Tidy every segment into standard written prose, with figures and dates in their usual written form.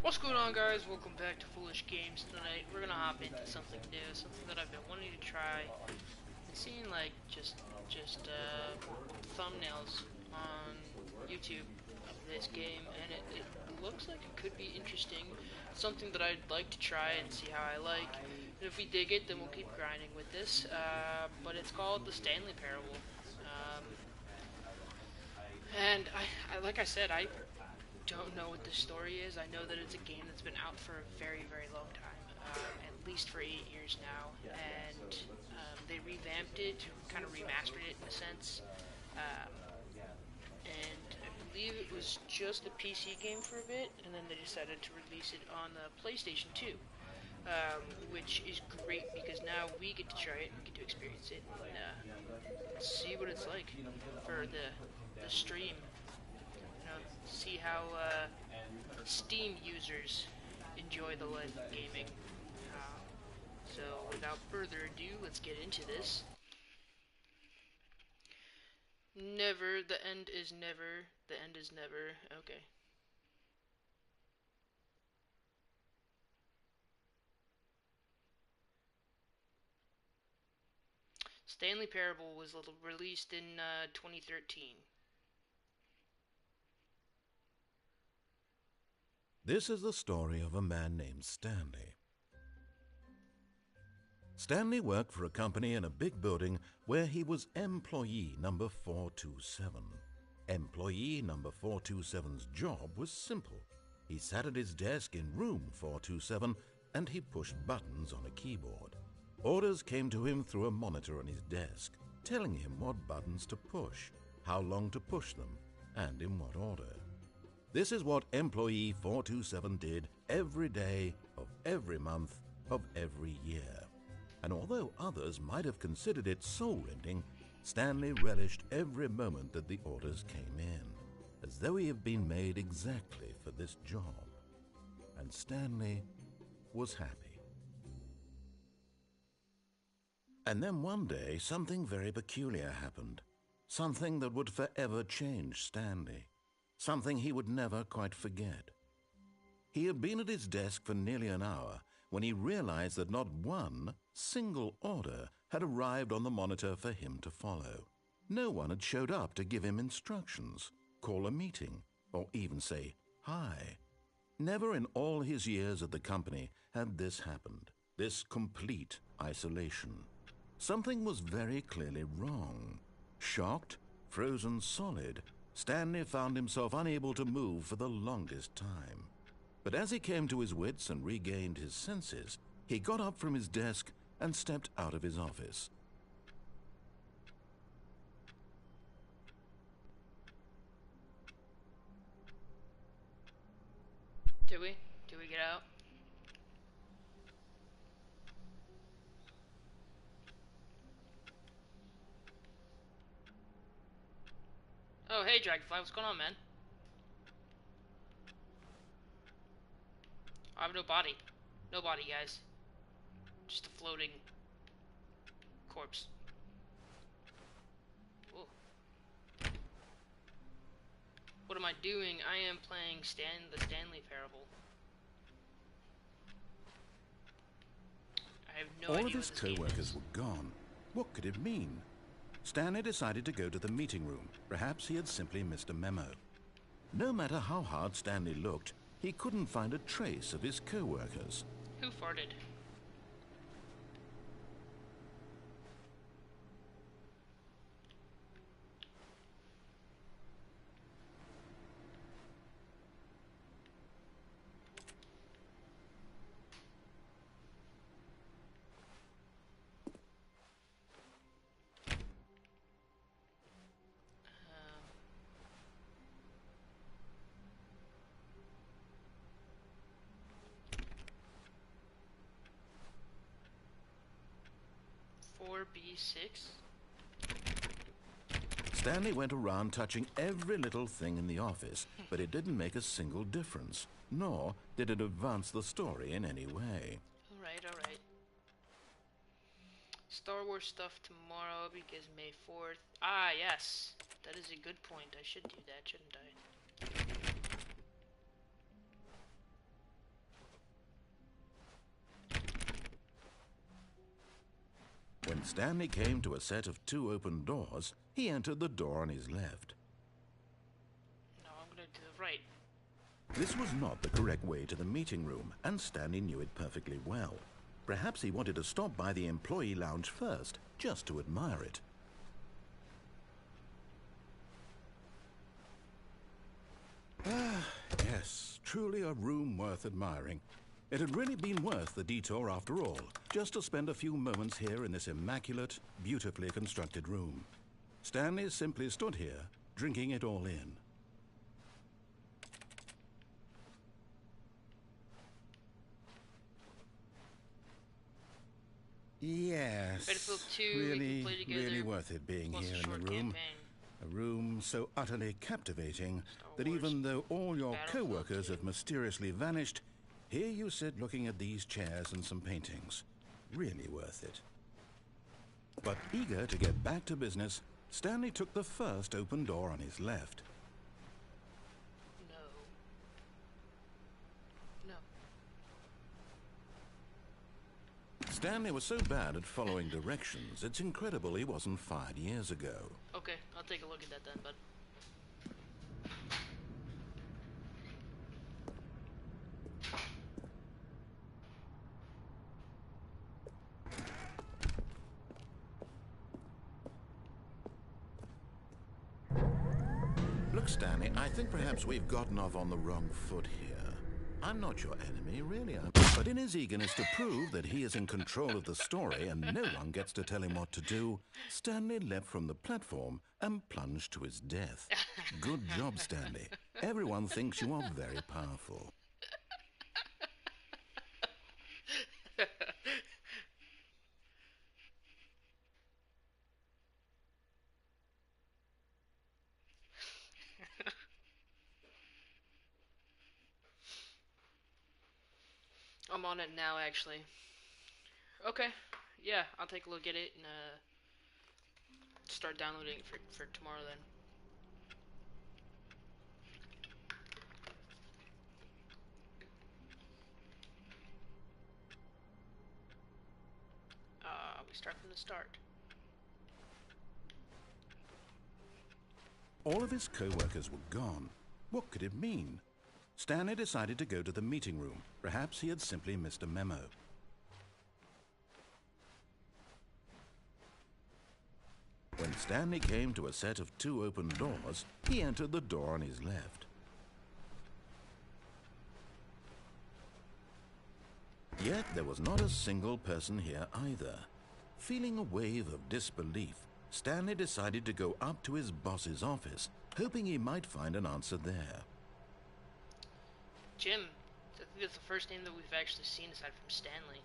What's going on, guys? Welcome back to Foolish Games. Tonight we're gonna hop into something new, something that I've been wanting to try. I've seen like just thumbnails on YouTube of this game, and it looks like it could be interesting. Something that I'd like to try and see how I like. And if we dig it, then we'll keep grinding with this. But it's called the Stanley Parable. Um, and like I said, I don't know what the story is. I know that it's a game that's been out for a very, very long time, at least for 8 years now, and they revamped it, kind of remastered it in a sense, um, and I believe it was just a PC game for a bit, and then they decided to release it on the PlayStation 2, which is great because now we get to try it, we get to experience it, and see what it's like for the stream. See how Steam users enjoy the life of gaming. So without further ado, let's get into this. Never, the end is never, the end is never. Okay. Stanley Parable was released in 2013. This is the story of a man named Stanley. Stanley worked for a company in a big building where he was employee number 427. Employee number 427's job was simple. He sat at his desk in room 427 and he pushed buttons on a keyboard. Orders came to him through a monitor on his desk, telling him what buttons to push, how long to push them, and in what order. This is what employee 427 did every day of every month of every year. And although others might have considered it soul-rending, Stanley relished every moment that the orders came in, as though he had been made exactly for this job. And Stanley was happy. And then one day, something very peculiar happened. Something that would forever change Stanley. Something he would never quite forget. He had been at his desk for nearly an hour when he realized that not one single order had arrived on the monitor for him to follow. No one had showed up to give him instructions, call a meeting, or even say hi. Never in all his years at the company had this happened, this complete isolation. Something was very clearly wrong. Shocked, frozen solid, Stanley found himself unable to move for the longest time. But as he came to his wits and regained his senses, he got up from his desk and stepped out of his office. Do we? Do we get out? Oh, hey Dragonfly, what's going on, man? I have no body. No body, guys. Just a floating corpse. Whoa. What am I doing? I am playing the Stanley Parable. I have no idea All of his co-workers were gone. What could it mean? Stanley decided to go to the meeting room. Perhaps he had simply missed a memo. No matter how hard Stanley looked, he couldn't find a trace of his co-workers. Who farted? B6. Stanley went around touching every little thing in the office, but it didn't make a single difference, nor did it advance the story in any way. Alright, alright. Star Wars stuff tomorrow because May 4th. Ah, yes. That is a good point. I should do that, shouldn't I? When Stanley came to a set of 2 open doors, he entered the door on his left. No, I'm gonna do the right. This was not the correct way to the meeting room, and Stanley knew it perfectly well. Perhaps he wanted to stop by the employee lounge first, just to admire it. Ah, yes, truly a room worth admiring. It had really been worth the detour after all, just to spend a few moments here in this immaculate, beautifully constructed room. Stanley simply stood here, drinking it all in. Yes, Battlefield 2, really worth it being here in the room. Campaign. A room so utterly captivating that even though all your co-workers have mysteriously vanished, here you sit looking at these chairs and some paintings. Really worth it. But eager to get back to business, Stanley took the first open door on his left. No. No. Stanley was so bad at following directions, it's incredible he wasn't fired years ago. Okay, I'll take a look at that then, bud. Look, Stanley, I think perhaps we've gotten off on the wrong foot here. I'm not your enemy, really. But in his eagerness to prove that he is in control of the story and no one gets to tell him what to do, Stanley leapt from the platform and plunged to his death. Good job, Stanley. Everyone thinks you are very powerful. I'm on it now, actually. Okay, yeah, I'll take a look at it and start downloading it for tomorrow then. We start from the start. All of his co-workers were gone. What could it mean? Stanley decided to go to the meeting room. Perhaps he had simply missed a memo. When Stanley came to a set of 2 open doors, he entered the door on his left. Yet there was not a single person here either. Feeling a wave of disbelief, Stanley decided to go up to his boss's office, hoping he might find an answer there. Jim, I think that's the first name that we've actually seen aside from Stanley.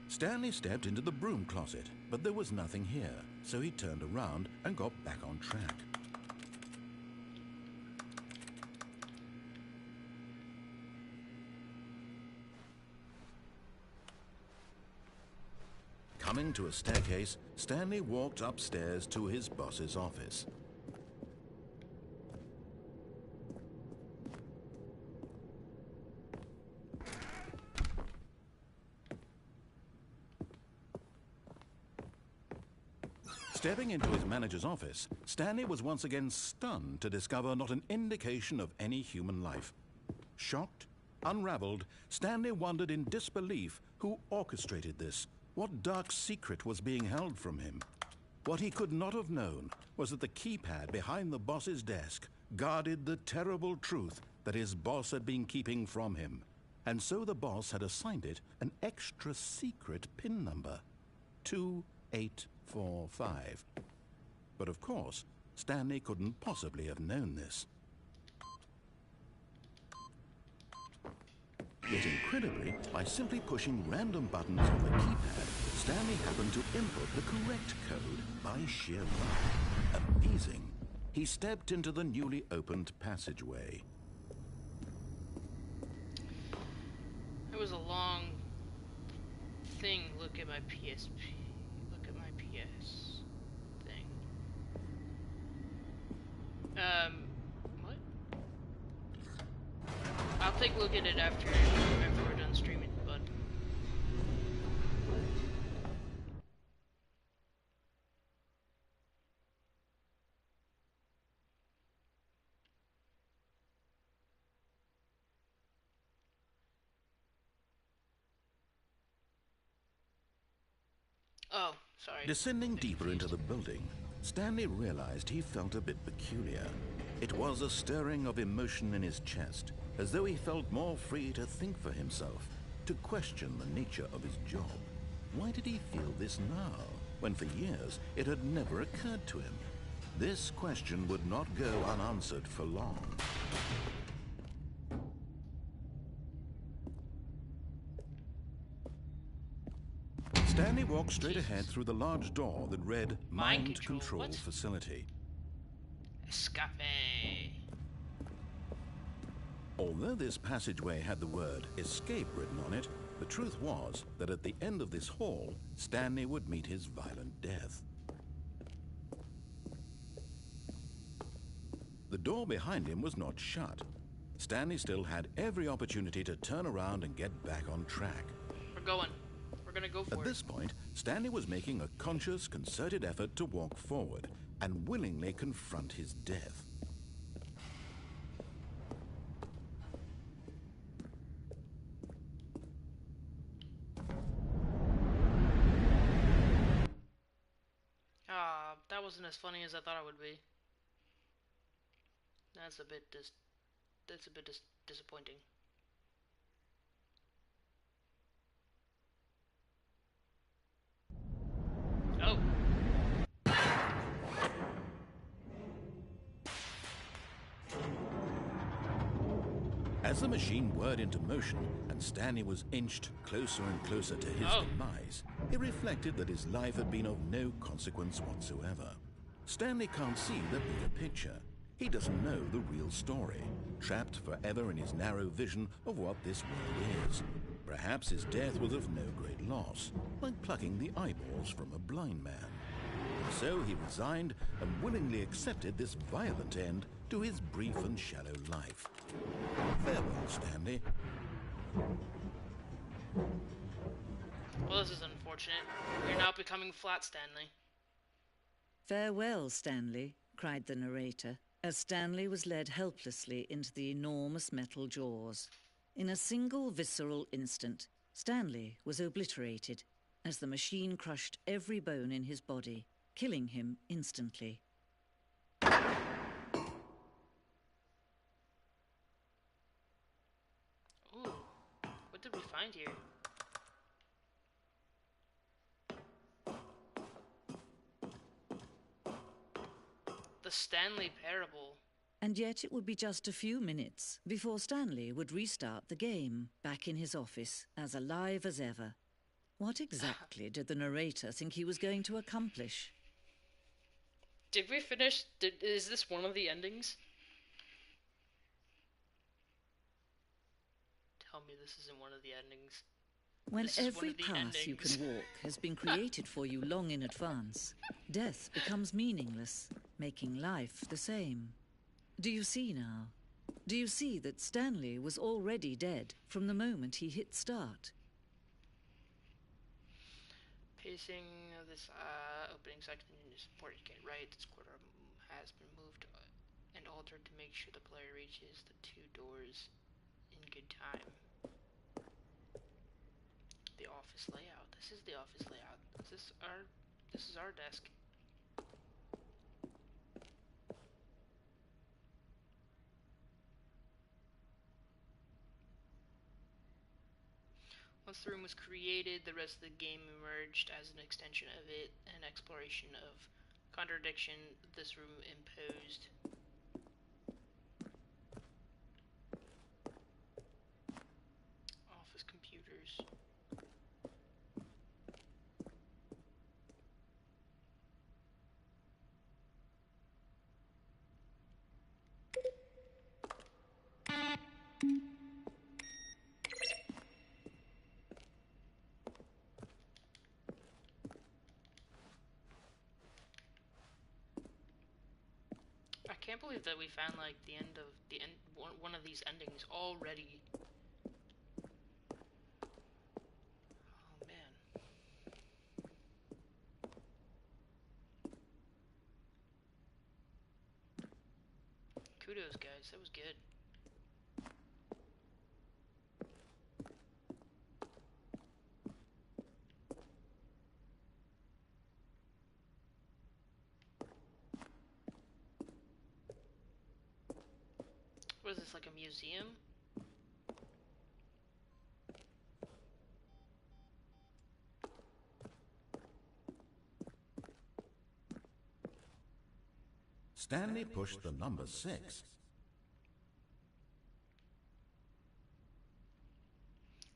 Stanley stepped into the broom closet, but there was nothing here, so he turned around and got back on track. Coming to a staircase, Stanley walked upstairs to his boss's office. Stepping into his manager's office, Stanley was once again stunned to discover not an indication of any human life. Shocked, unraveled, Stanley wondered in disbelief who orchestrated this. What dark secret was being held from him? What he could not have known was that the keypad behind the boss's desk guarded the terrible truth that his boss had been keeping from him. And so the boss had assigned it an extra secret PIN number, 2845. But of course, Stanley couldn't possibly have known this. Yet incredibly, by simply pushing random buttons on the keypad, Stanley happened to input the correct code by sheer luck. Amazing. He stepped into the newly opened passageway. It was a long thing. Look at my PSP. Look at my PS thing. What? I'll take a look at it after we're done streaming, bud. Oh, sorry. Descending deeper into the building, Stanley realized he felt a bit peculiar. It was a stirring of emotion in his chest, as though he felt more free to think for himself, to question the nature of his job. Why did he feel this now, when for years it had never occurred to him? This question would not go unanswered for long. Stanley walked straight ahead through the large door that read Mind Control Facility. Escape. Although this passageway had the word escape written on it, the truth was that at the end of this hall, Stanley would meet his violent death. The door behind him was not shut. Stanley still had every opportunity to turn around and get back on track. We're going. We're gonna go for it. At this point, Stanley was making a conscious, concerted effort to walk forward and willingly confront his death. That wasn't as funny as I thought it would be. That's a bit disappointing. Oh. As the machine whirred into motion and Stanley was inched closer and closer to his demise, he reflected that his life had been of no consequence whatsoever. Stanley can't see the bigger picture. He doesn't know the real story, trapped forever in his narrow vision of what this world is. Perhaps his death was of no great loss, like plucking the eyeballs from a blind man. And so he resigned and willingly accepted this violent end to his brief and shallow life. Farewell, Stanley. Well, this is unfortunate. You're now becoming flat, Stanley. Farewell, Stanley, cried the narrator, as Stanley was led helplessly into the enormous metal jaws. In a single visceral instant, Stanley was obliterated as the machine crushed every bone in his body, killing him instantly. Ooh, what did we find here? The Stanley Parable. And yet it would be just a few minutes before Stanley would restart the game, back in his office, as alive as ever. What exactly did the narrator think he was going to accomplish? Did we finish? Is this one of the endings? Tell me this isn't one of the endings. When every path you can walk has been created for you long in advance, death becomes meaningless, making life the same. Do you see now? Do you see that Stanley was already dead from the moment he hit start? Pacing of this opening section is important to get right. This quarter has been moved and altered to make sure the player reaches the two doors in good time. The office layout. This is the office layout. This is our desk. Once the room was created, the rest of the game emerged as an extension of it, an exploration of contradiction this room imposed. can't believe that we found like the end of one of these endings already. Oh man. Kudos, guys. That was good. What is this, like a museum? Stanley pushed the number 6.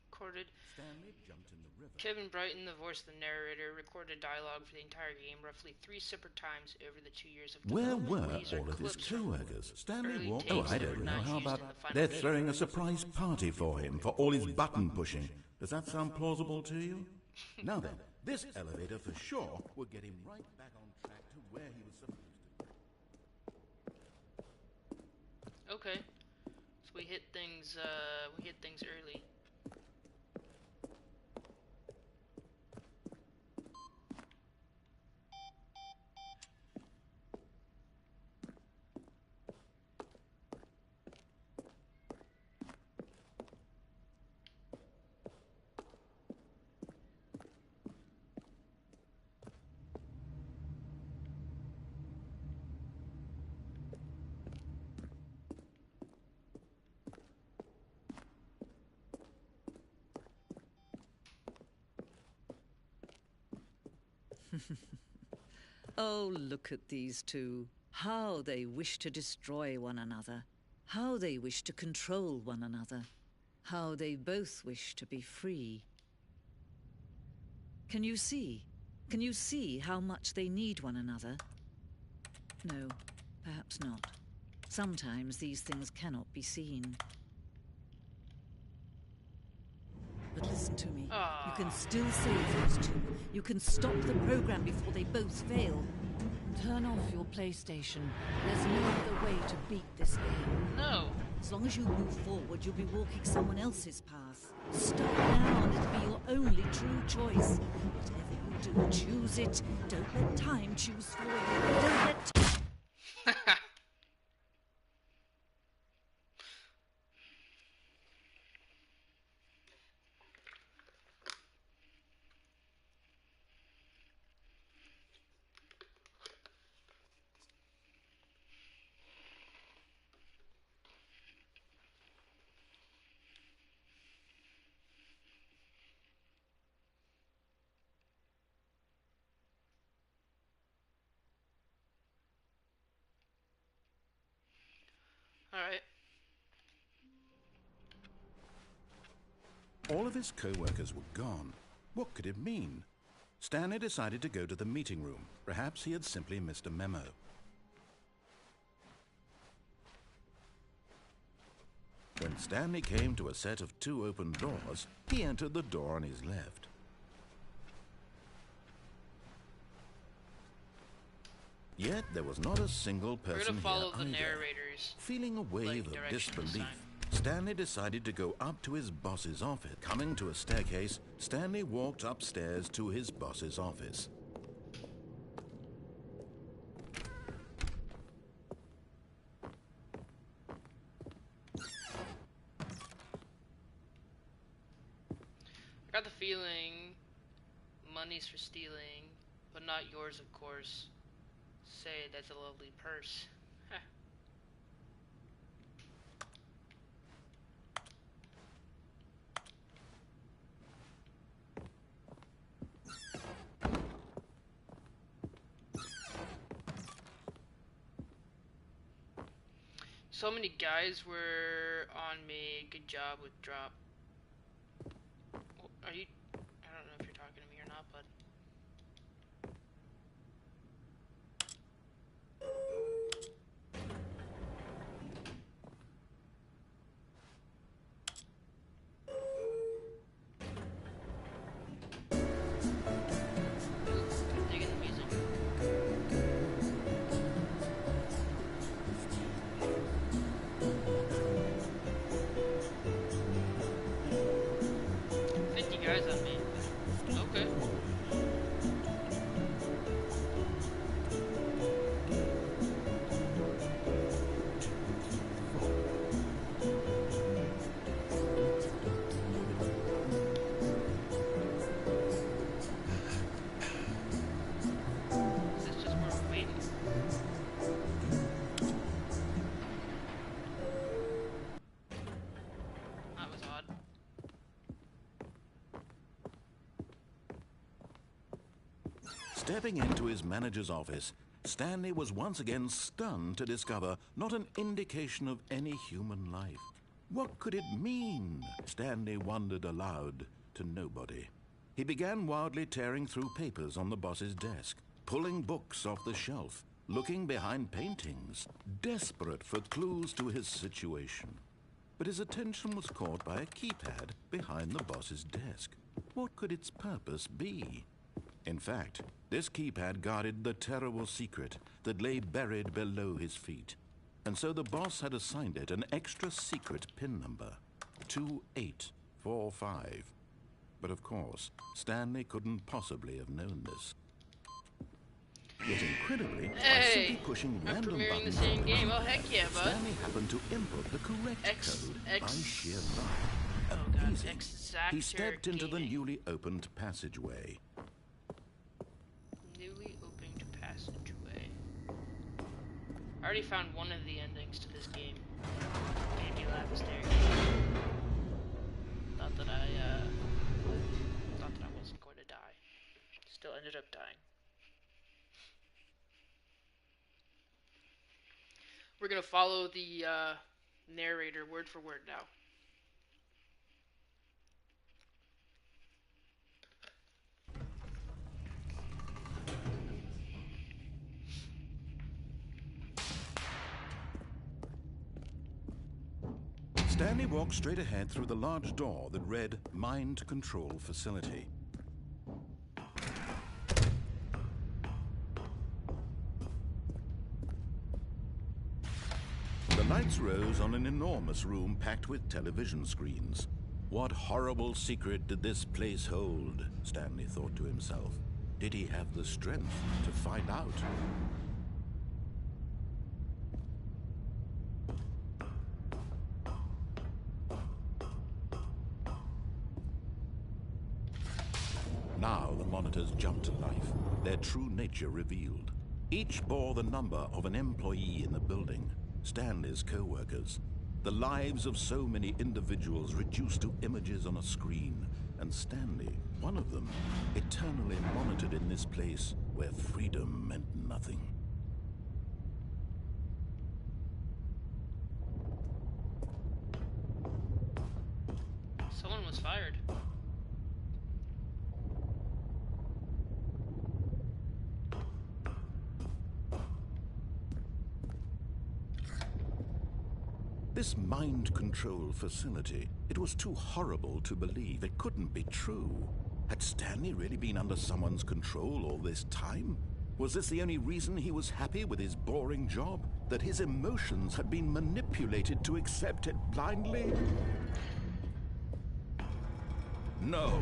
Recorded. Stanley jumped in the river. Kevin Brighton, the voice of the narrator, recorded dialogue for the entire game roughly 3 separate times over the 2 years of Where development. were These are all of his clips from co-workers? Stanley early walked... tapes Oh, I that don't were know. not How used about... in the final They're game. throwing a surprise party for him for all his button pushing. Does that sound plausible to you? Now then, this elevator for sure would get him right back on track to where he was supposed to. Okay. So we hit things early. Oh, look at these two. How they wish to destroy one another. How they wish to control one another. How they both wish to be free. Can you see? Can you see how much they need one another? No, perhaps not. Sometimes these things cannot be seen. But listen to me. You can still save those two. You can stop the program before they both fail. Turn off your PlayStation. There's no other way to beat this game. No. As long as you move forward, you'll be walking someone else's path. Stop now and it'll be your only true choice. Whatever you do, choose it. Don't let time choose for you. Don't let... Alright. All of his co-workers were gone. What could it mean? Stanley decided to go to the meeting room. Perhaps he had simply missed a memo. When Stanley came to a set of 2 open doors, he entered the door on his left. Yet there was not a single We're person gonna follow here the either. narrators. Feeling a wave of direction this disbelief, time. Stanley decided to go up to his boss's office. Coming to a staircase, Stanley walked upstairs to his boss's office. I got the feeling money's for stealing, but not yours, of course. Say, that's a lovely purse. Heh. So many guys were on me. Good job with drop. Are you... I don't know if you're talking to me or not, bud. I'm digging the music. guys on me. Okay. Is this just where we're waiting? That was odd. Stepping into his manager's office, Stanley was once again stunned to discover not an indication of any human life. What could it mean? Stanley wondered aloud to nobody. He began wildly tearing through papers on the boss's desk, pulling books off the shelf, looking behind paintings, desperate for clues to his situation. But his attention was caught by a keypad behind the boss's desk. What could its purpose be? In fact, this keypad guarded the terrible secret that lay buried below his feet. And so the boss had assigned it an extra secret PIN number, 2845. But of course, Stanley couldn't possibly have known this. Yet incredibly, by simply pushing random premiering buttons the same on game. Oh, heck yeah, bud. Stanley happened to input the correct code by sheer luck. Oh god, Amazing. exact He stepped into the newly opened passageway. Newly opened passageway. I already found one of the endings to this game. Candy Lab Stairs. Thought that I wasn't going to die. Still ended up dying. We're gonna follow the narrator word for word now. Stanley walked straight ahead through the large door that read Mind Control Facility. The lights rose on an enormous room packed with television screens. What horrible secret did this place hold? Stanley thought to himself. Did he have the strength to find out? Now the monitors jumped to life, their true nature revealed. Each bore the number of an employee in the building, Stanley's co-workers. The lives of so many individuals reduced to images on a screen, and Stanley, one of them, eternally monitored in this place where freedom meant nothing. Someone was fired. This mind control facility, it was too horrible to believe. It couldn't be true. Had Stanley really been under someone's control all this time? Was this the only reason he was happy with his boring job? That his emotions had been manipulated to accept it blindly? No.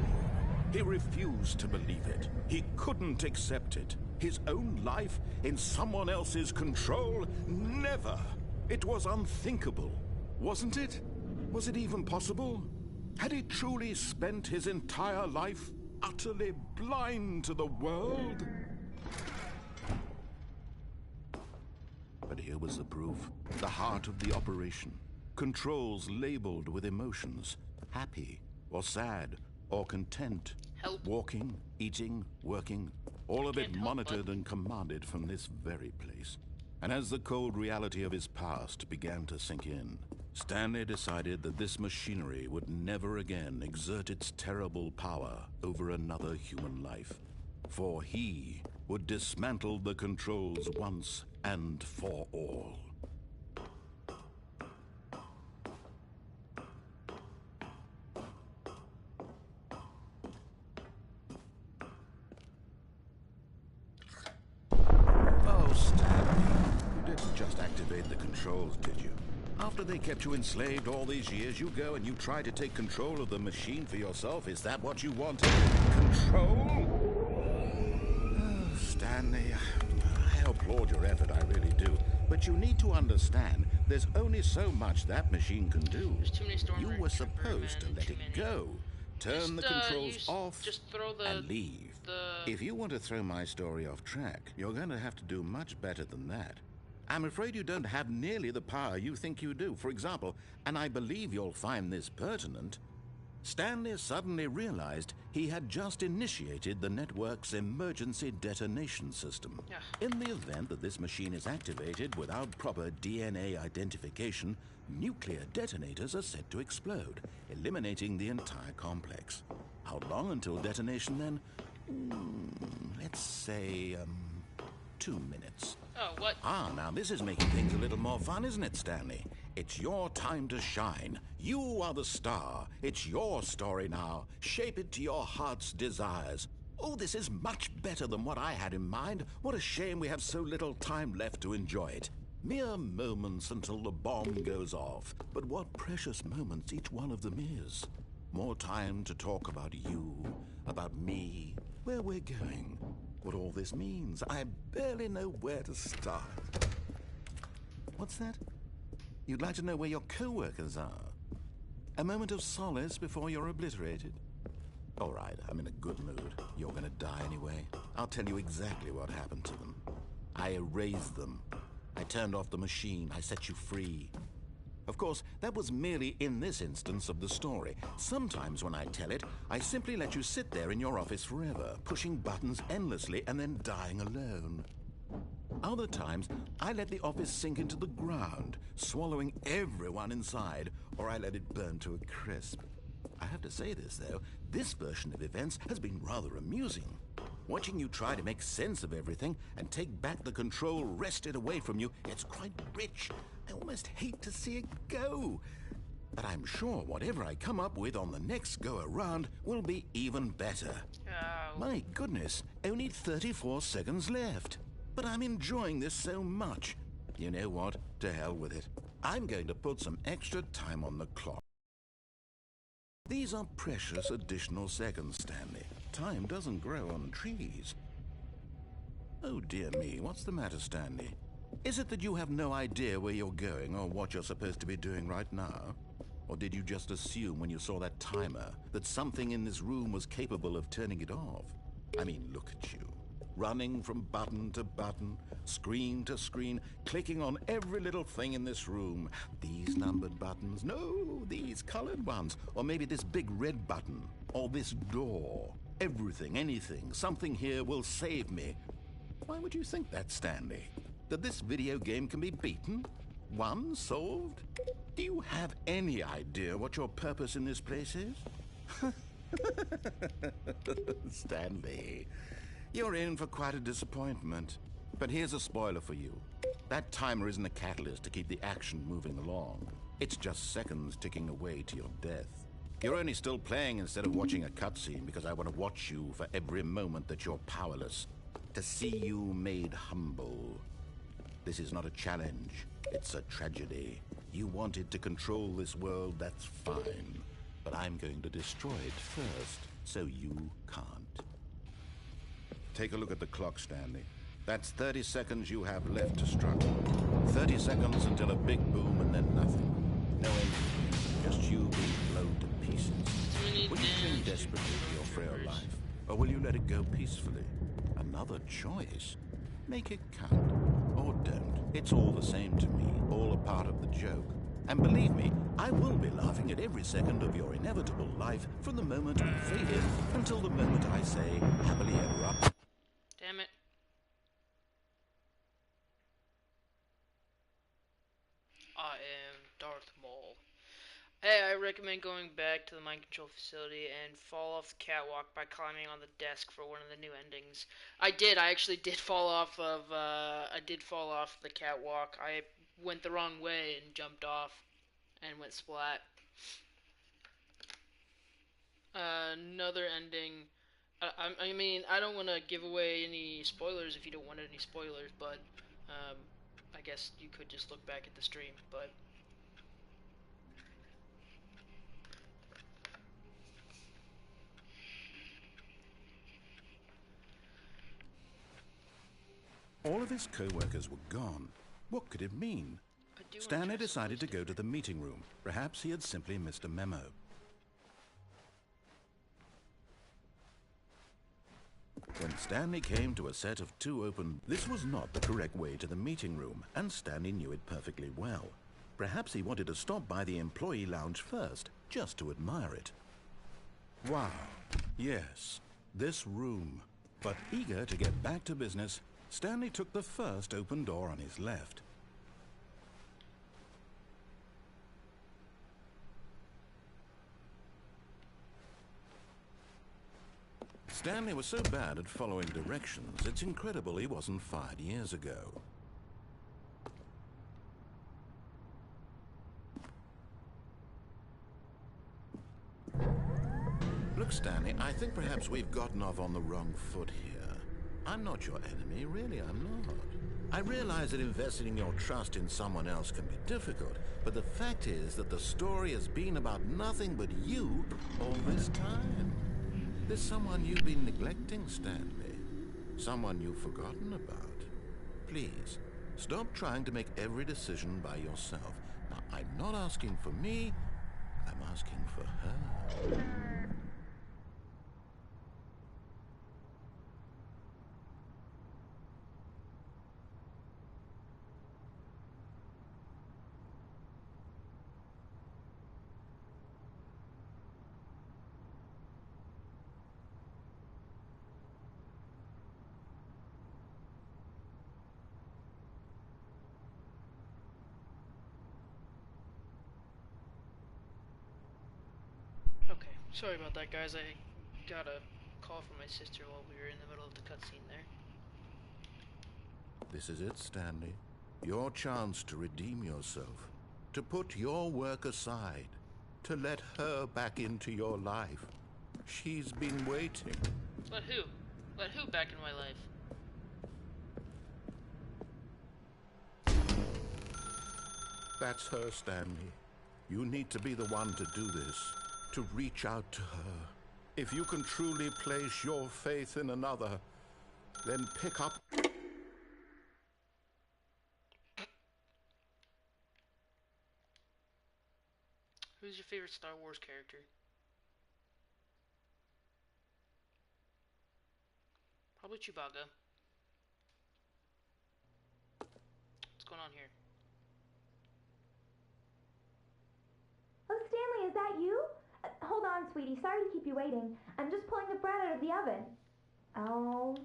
He refused to believe it. He couldn't accept it. His own life in someone else's control? Never. It was unthinkable. Wasn't it? Was it even possible? Had he truly spent his entire life utterly blind to the world? But here was the proof. The heart of the operation. Controls labeled with emotions. Happy or sad or content. Help. Walking, eating, working. All of it Can't help monitored but- and commanded from this very place. And as the cold reality of his past began to sink in, Stanley decided that this machinery would never again exert its terrible power over another human life. For he would dismantle the controls once and for all. Oh, Stanley, you didn't just activate the controls, did you? After they kept you enslaved all these years, you go and you try to take control of the machine for yourself? Is that what you wanted? Control? Oh, Stanley, I applaud your effort, I really do. But you need to understand, there's only so much that machine can do. There's too many You were supposed to let it go. Turn the controls off just throw and leave. If you want to throw my story off track, you're going to have to do much better than that. I'm afraid you don't have nearly the power you think you do. For example, and I believe you'll find this pertinent, Stanley suddenly realized he had just initiated the network's emergency detonation system. Yeah. In the event that this machine is activated without proper DNA identification, nuclear detonators are set to explode, eliminating the entire complex. How long until detonation then? Let's say, 2 minutes. Oh, what? Ah, now this is making things a little more fun, isn't it, Stanley? It's your time to shine. You are the star. It's your story now. Shape it to your heart's desires. Oh, this is much better than what I had in mind. What a shame we have so little time left to enjoy it. Mere moments until the bomb goes off. But what precious moments each one of them is. More time to talk about you, about me, where we're going, what all this means. I barely know where to start. What's that? You'd like to know where your co-workers are? A moment of solace before you're obliterated? All right, I'm in a good mood. You're gonna die anyway. I'll tell you exactly what happened to them. I erased them. I turned off the machine. I set you free. Of course, that was merely in this instance of the story. Sometimes when I tell it, I simply let you sit there in your office forever, pushing buttons endlessly and then dying alone. Other times, I let the office sink into the ground, swallowing everyone inside, or I let it burn to a crisp. I have to say this, though, this version of events has been rather amusing. Watching you try to make sense of everything and take back the control wrested away from you, it's quite rich. I almost hate to see it go. But I'm sure whatever I come up with on the next go-around will be even better. Oh. My goodness, only 34 seconds left. But I'm enjoying this so much. You know what? To hell with it. I'm going to put some extra time on the clock. These are precious additional seconds, Stanley. Time doesn't grow on trees. Oh dear me, what's the matter, Stanley? Is it that you have no idea where you're going or what you're supposed to be doing right now? Or did you just assume when you saw that timer that something in this room was capable of turning it off? I mean, look at you. Running from button to button, screen to screen, clicking on every little thing in this room. These numbered buttons, no, these colored ones. Or maybe this big red button, or this door. Everything, anything, something here will save me. Why would you think that, Stanley? That this video game can be beaten? Won? Solved? Do you have any idea what your purpose in this place is? Stanley, you're in for quite a disappointment. But here's a spoiler for you. That timer isn't a catalyst to keep the action moving along. It's just seconds ticking away to your death. You're only still playing instead of watching a cutscene because I want to watch you for every moment that you're powerless. To see you made humble. This is not a challenge. It's a tragedy. You wanted to control this world, that's fine. But I'm going to destroy it first, so you can't. Take a look at the clock, Stanley. That's 30 seconds you have left to struggle. 30 seconds until a big boom and then nothing. No ending. Just you being blown to pieces. Will you cling desperately to your frail life? Or will you let it go peacefully? Another choice. Make it count. Or don't. It's all the same to me. All a part of the joke. And believe me, I will be laughing at every second of your inevitable life from the moment we fade in until the moment I say, happily ever after. Damn it. I am Darth Maul. Hey, I recommend going back to the mind control facility and fall off the catwalk by climbing on the desk for one of the new endings. I actually did fall off of, I did fall off the catwalk. I went the wrong way and jumped off and went splat. Another ending, I mean, I don't want to give away any spoilers if you don't want any spoilers, but, I guess you could just look back at the stream, but All of his co-workers were gone. What could it mean? Stanley decided to go to the meeting room. Perhaps he had simply missed a memo. When Stanley came to a set of two open... This was not the correct way to the meeting room, and Stanley knew it perfectly well. Perhaps he wanted to stop by the employee lounge first, just to admire it. Wow. Yes, this room. But eager to get back to business, Stanley took the first open door on his left. Stanley was so bad at following directions, it's incredible he wasn't fired years ago. Look, Stanley, I think perhaps we've gotten off on the wrong foot here. I'm not your enemy, really, I'm not. I realize that investing your trust in someone else can be difficult, but the fact is that the story has been about nothing but you all this time. There's someone you've been neglecting, Stanley. Someone you've forgotten about. Please, stop trying to make every decision by yourself. Now, I'm not asking for me, I'm asking for her. Okay, sorry about that, guys. I got a call from my sister while we were in the middle of the cutscene there. This is it, Stanley. Your chance to redeem yourself. To put your work aside. To let her back into your life. She's been waiting. Let who? Let who back in my life? That's her, Stanley. You need to be the one to do this. To reach out to her. If you can truly place your faith in another, then pick up... Who's your favorite Star Wars character? Probably Chewbacca. What's going on here? Oh, Stanley, is that you? Hold on, sweetie. Sorry to keep you waiting. I'm just pulling the bread out of the oven. All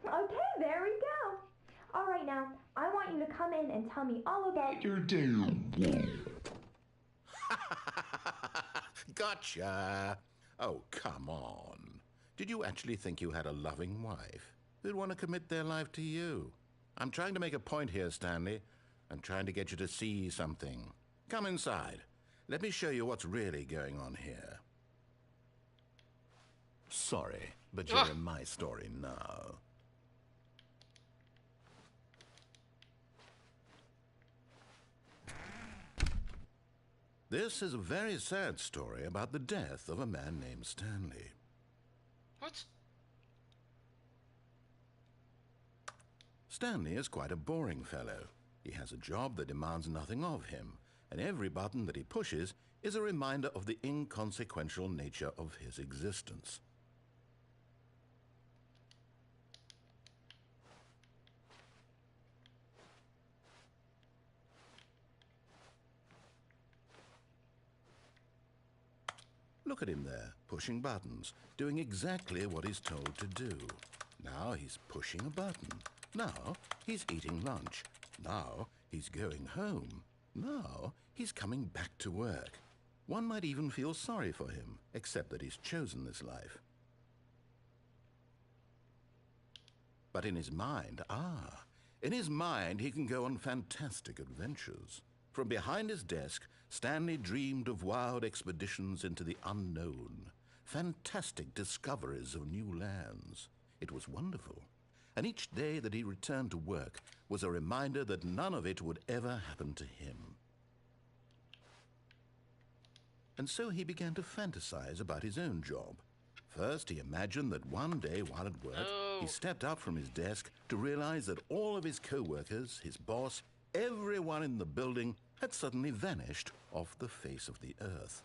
right. Okay, there we go. All right, now, I want you to come in and tell me all about your day. Gotcha. Oh, come on. Did you actually think you had a loving wife who'd want to commit their life to you? I'm trying to make a point here, Stanley. I'm trying to get you to see something. Come inside. Let me show you what's really going on here. Sorry, but you're in my story now. This is a very sad story about the death of a man named Stanley. What? Stanley is quite a boring fellow. He has a job that demands nothing of him, and every button that he pushes is a reminder of the inconsequential nature of his existence. Look at him there, pushing buttons, doing exactly what he's told to do. Now he's pushing a button. Now he's eating lunch. Now he's going home. Now he's coming back to work. One might even feel sorry for him, except that he's chosen this life. But in his mind, in his mind he can go on fantastic adventures. From behind his desk, Stanley dreamed of wild expeditions into the unknown, fantastic discoveries of new lands. It was wonderful. And each day that he returned to work was a reminder that none of it would ever happen to him. And so he began to fantasize about his own job. First, he imagined that one day while at work, He stepped up from his desk to realize that all of his co-workers, his boss, everyone in the building had suddenly vanished off the face of the earth.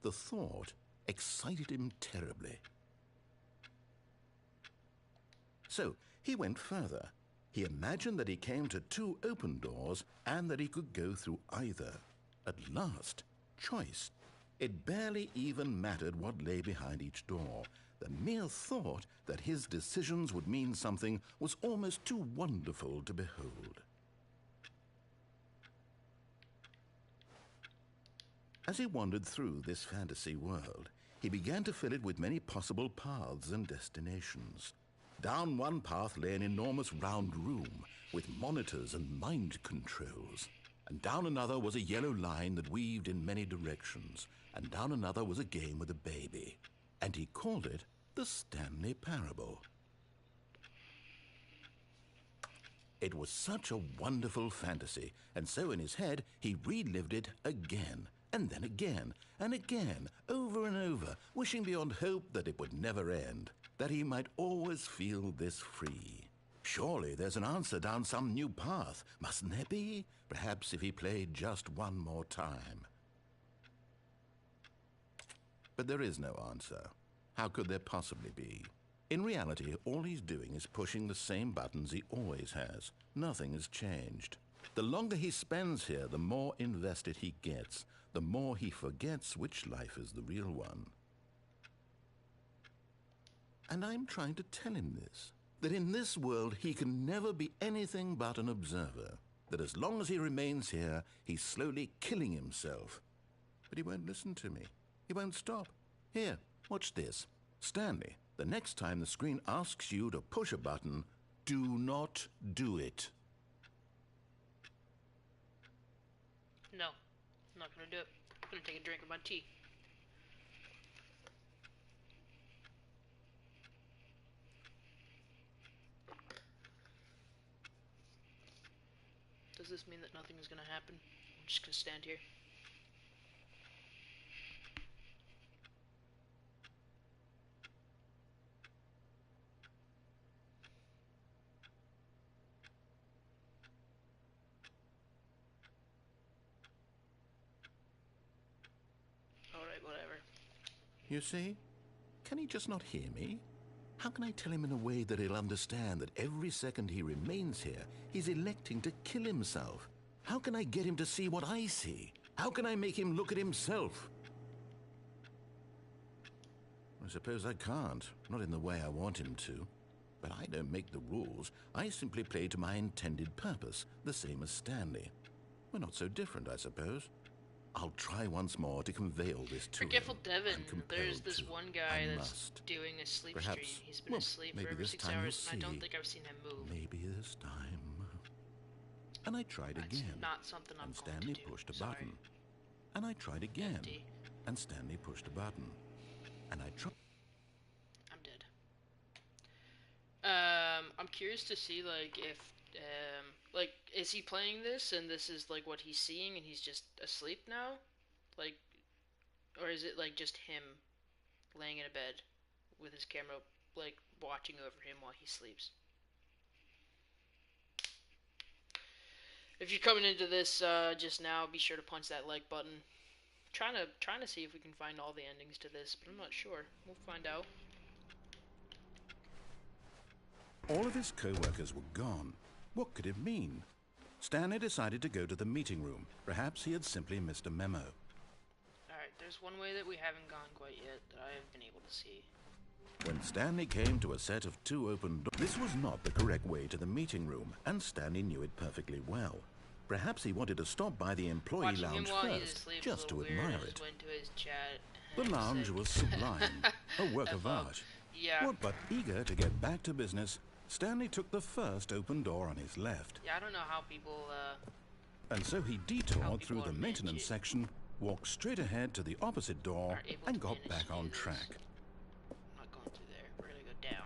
The thought excited him terribly. So he went further. He imagined that he came to 2 open doors and that he could go through either. At last, choice. It barely even mattered what lay behind each door. The mere thought that his decisions would mean something was almost too wonderful to behold. As he wandered through this fantasy world, he began to fill it with many possible paths and destinations. Down one path lay an enormous round room with monitors and mind controls. And down another was a yellow line that weaved in many directions. And down another was a game with a baby. And he called it the Stanley Parable. It was such a wonderful fantasy, and so in his head he relived it again, and then again, and again, over and over, wishing beyond hope that it would never end, that he might always feel this free. Surely there's an answer down some new path, mustn't there be? Perhaps if he played just one more time. But there is no answer. How could there possibly be? In reality, all he's doing is pushing the same buttons he always has. Nothing has changed. The longer he spends here, the more invested he gets, the more he forgets which life is the real one. And I'm trying to tell him this, that in this world he can never be anything but an observer, that as long as he remains here, he's slowly killing himself. But he won't listen to me. He won't stop. Here, watch this. Stanley, the next time the screen asks you to push a button, do not do it. No, I'm not gonna do it. I'm gonna take a drink of my tea. Does this mean that nothing is gonna happen? I'm just gonna stand here. Alright, whatever. You see? Can he just not hear me? How can I tell him in a way that he'll understand that every second he remains here, he's electing to kill himself? How can I get him to see what I see? How can I make him look at himself? I suppose I can't, not in the way I want him to. But I don't make the rules. I simply play to my intended purpose, the same as Stanley. We're not so different, I suppose. I'll try once more to convey all this to him. Forgetful Devin, I'm compelled there's this to. one guy I that's must. doing a sleep Perhaps, stream. He's been well, asleep for maybe over this 6 time you'll hours, and I don't see. think I've seen him move. Maybe this time. And I tried That's again. not something I'm And going Stanley to do. pushed a Sorry. button. And I tried again. Empty. And Stanley pushed a button. And I tried. I'm dead. I'm curious to see, like, if, like, is he playing this and this is, like, what he's seeing and he's just asleep now? Like, or is it, like, just him laying in a bed with his camera, like, watching over him while he sleeps? If you're coming into this, just now, be sure to punch that like button. Trying to see if we can find all the endings to this, but I'm not sure. We'll find out. All of his co-workers were gone. What could it mean? Stanley decided to go to the meeting room. Perhaps he had simply missed a memo. Alright, there's one way that we haven't gone quite yet that I have been able to see. When Stanley came to a set of 2 open doors, this was not the correct way to the meeting room, and Stanley knew it perfectly well. Perhaps he wanted to stop by the employee Watching lounge him while he's first, asleep just to was a little admire weird. I it. just went to his chat. The and lounge said, was sublime, a work of art. Yeah. But eager to get back to business, Stanley took the first open door on his left. Yeah, I don't know how people, And so he How detoured through people the are maintenance managing. section, walked straight ahead to the opposite door, Are able and to got manage back to on do this. track. I'm not going through there. We're gonna go down.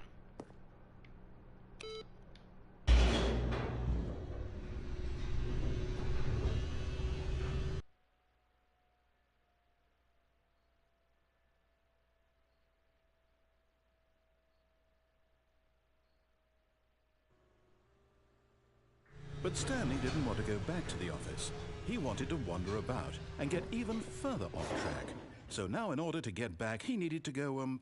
But Stanley didn't want to go back to the office. He wanted to wander about and get even further off track. So now in order to get back, he needed to go,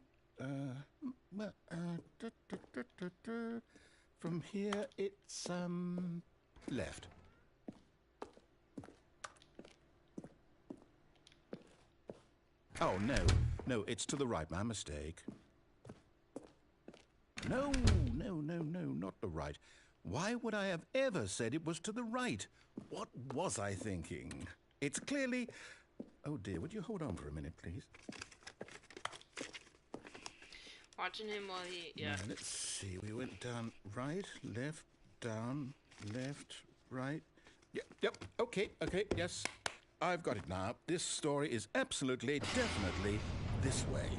from here, it's, left. Oh, no, it's to the right, my mistake. No, not the right. Why would I have ever said it was to the right? What was I thinking? It's clearly... Oh dear, would you hold on for a minute, please? Watching him while he... Yeah. Now, let's see, we went down right, left, down, left, right. Yep, okay, yes. I've got it now. This story is absolutely, definitely this way.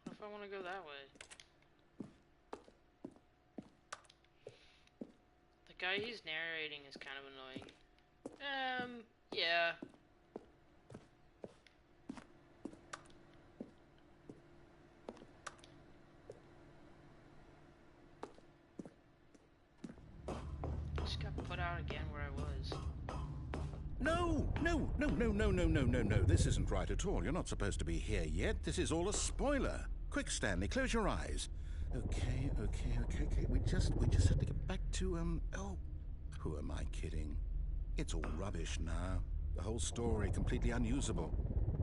What if I want to go that way? The guy he's narrating is kind of annoying. Yeah. Just got put out again where I was. No. This isn't right at all. You're not supposed to be here yet. This is all a spoiler. Quick, Stanley, close your eyes. Okay. We just have to get back to, oh, who am I kidding? It's all rubbish now. The whole story completely unusable.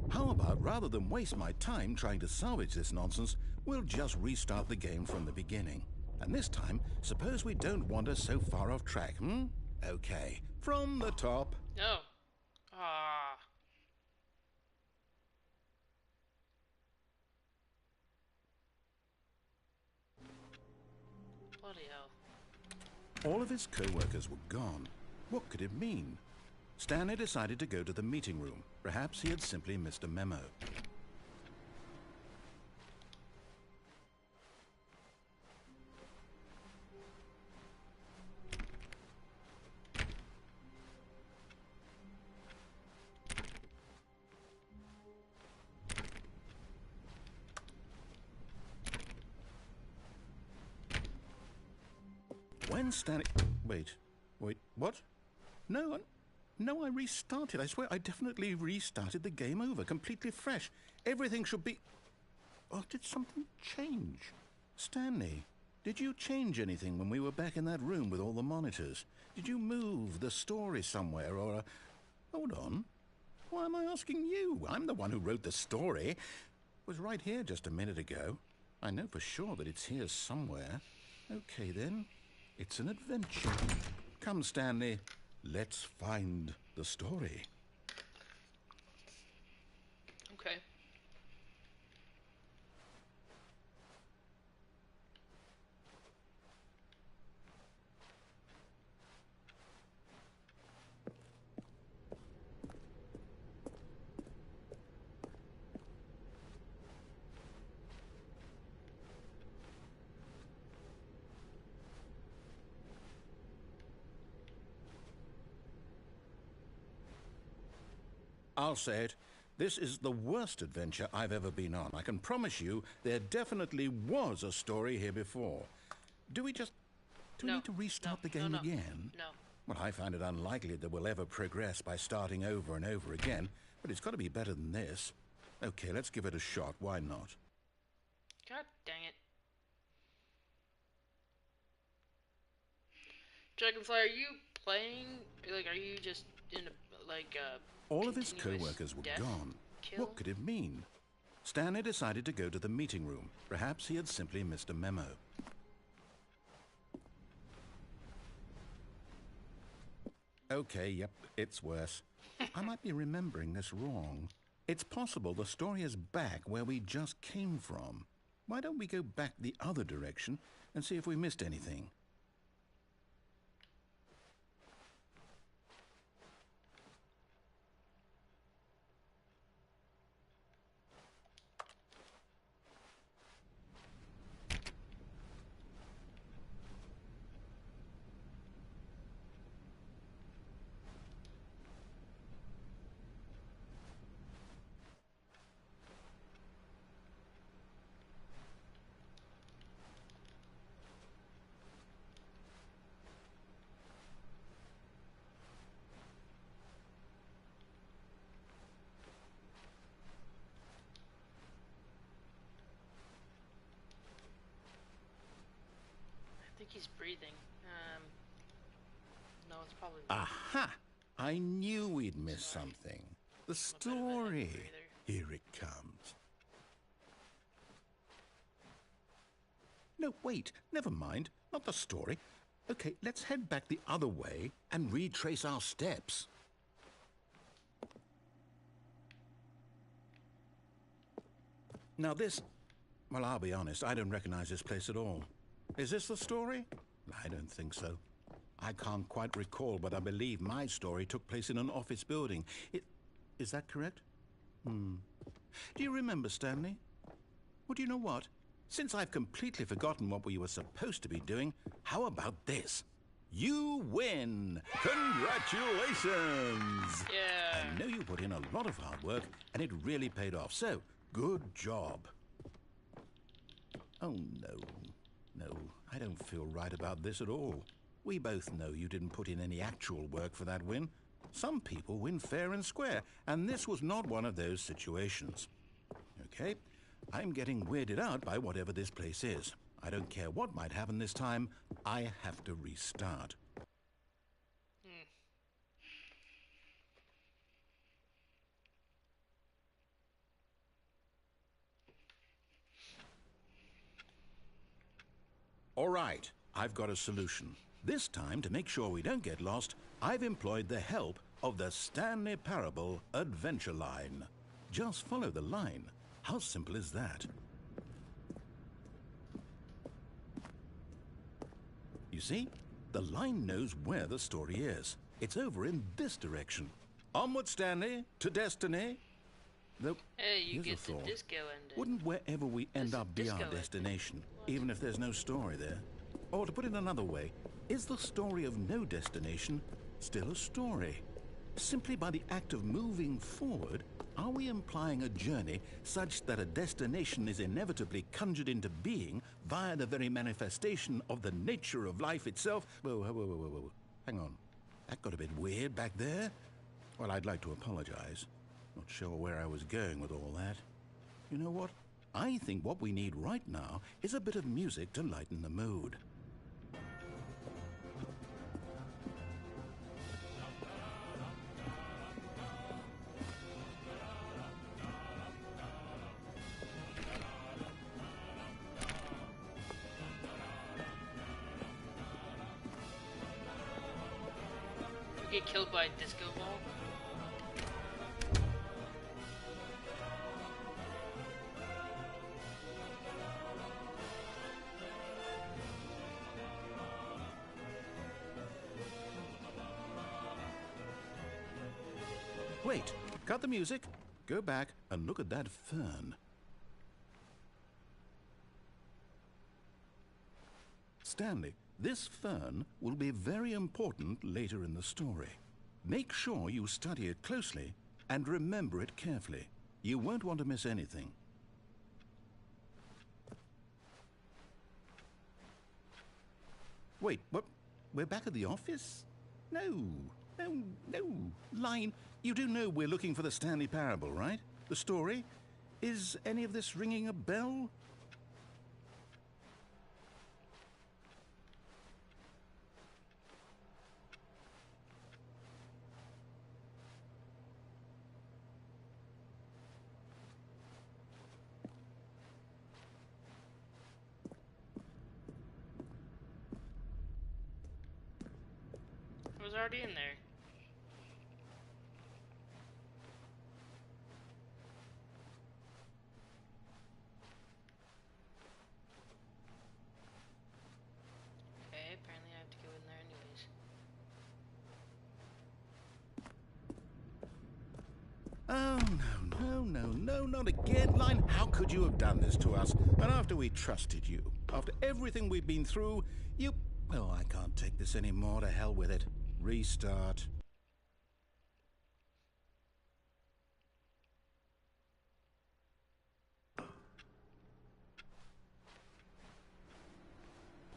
How about, rather than waste my time trying to salvage this nonsense, we'll just restart the game from the beginning. And this time, suppose we don't wander so far off track, Okay, from the top. No. Ah. Bloody hell. All of his co-workers were gone. What could it mean? Stanley decided to go to the meeting room. Perhaps he had simply missed a memo. When Stanley... Wait, what? No, I restarted. I swear I definitely restarted the game over, completely fresh. Everything should be... Oh, did something change? Stanley, did you change anything when we were back in that room with all the monitors? Did you move the story somewhere or... Hold on. Why am I asking you? I'm the one who wrote the story. It was right here just a minute ago. I know for sure that it's here somewhere. Okay, then. It's an adventure. Come, Stanley. Let's find the story. Okay. I'll say it. This is the worst adventure I've ever been on. I can promise you there definitely was a story here before. Do we need to restart the game again? No. Well, I find it unlikely that we'll ever progress by starting over and over again, but it's got to be better than this. Okay, let's give it a shot. Why not? God dang it. Dragonfly, are you playing? Like, are you just in a, like, All of his co-workers were gone. Kill? What could it mean? Stanley decided to go to the meeting room. Perhaps he had simply missed a memo. Okay, yep, it's worse. I might be remembering this wrong. It's possible the story is back where we just came from. Why don't we go back the other direction and see if we missed anything? think he's breathing. No, it's probably... Aha! I knew we'd miss something. The story. Here it comes. No, wait. Never mind. Not the story. Okay, let's head back the other way and retrace our steps. Now this... Well, I'll be honest, I don't recognize this place at all. Is this the story? I don't think so. I can't quite recall, but I believe my story took place in an office building. Is that correct? Do you remember, Stanley? Well, do you know what? Since I've completely forgotten what we were supposed to be doing, how about this? You win! Congratulations! Yeah. I know you put in a lot of hard work, and it really paid off, so good job. Oh, no. No, I don't feel right about this at all. We both know you didn't put in any actual work for that win. Some people win fair and square, and this was not one of those situations. Okay, I'm getting weirded out by whatever this place is. I don't care what might happen this time. I have to restart. All right, I've got a solution. This time, to make sure we don't get lost, I've employed the help of the Stanley Parable Adventure Line. Just follow the line. How simple is that? You see? The line knows where the story is. It's over in this direction. Onward, Stanley, to destiny. Though, Hey, you here's get a the thought. disco ending. Wouldn't wherever we end up be our disco destination, even if there's no story there? Or to put it another way, is the story of no destination still a story? Simply by the act of moving forward, are we implying a journey such that a destination is inevitably conjured into being via the very manifestation of the nature of life itself? Whoa, whoa, whoa, whoa, whoa. Hang on. That got a bit weird back there. Well, I'd like to apologize. Not sure where I was going with all that. You know what? I think what we need right now is a bit of music to lighten the mood. We get killed by a disco ball. Wait, cut the music, go back and look at that fern. Stanley, this fern will be very important later in the story. Make sure you study it closely and remember it carefully. You won't want to miss anything. Wait, what? We're back at the office? No. Line, you do know we're looking for the Stanley Parable, right? The story? Is any of this ringing a bell? I was already in there. Okay, apparently I have to go in there anyways. Oh, no, not again, Line. How could you have done this to us? And after we trusted you, after everything we've been through, you... Well, I can't take this anymore. To hell with it. Restart.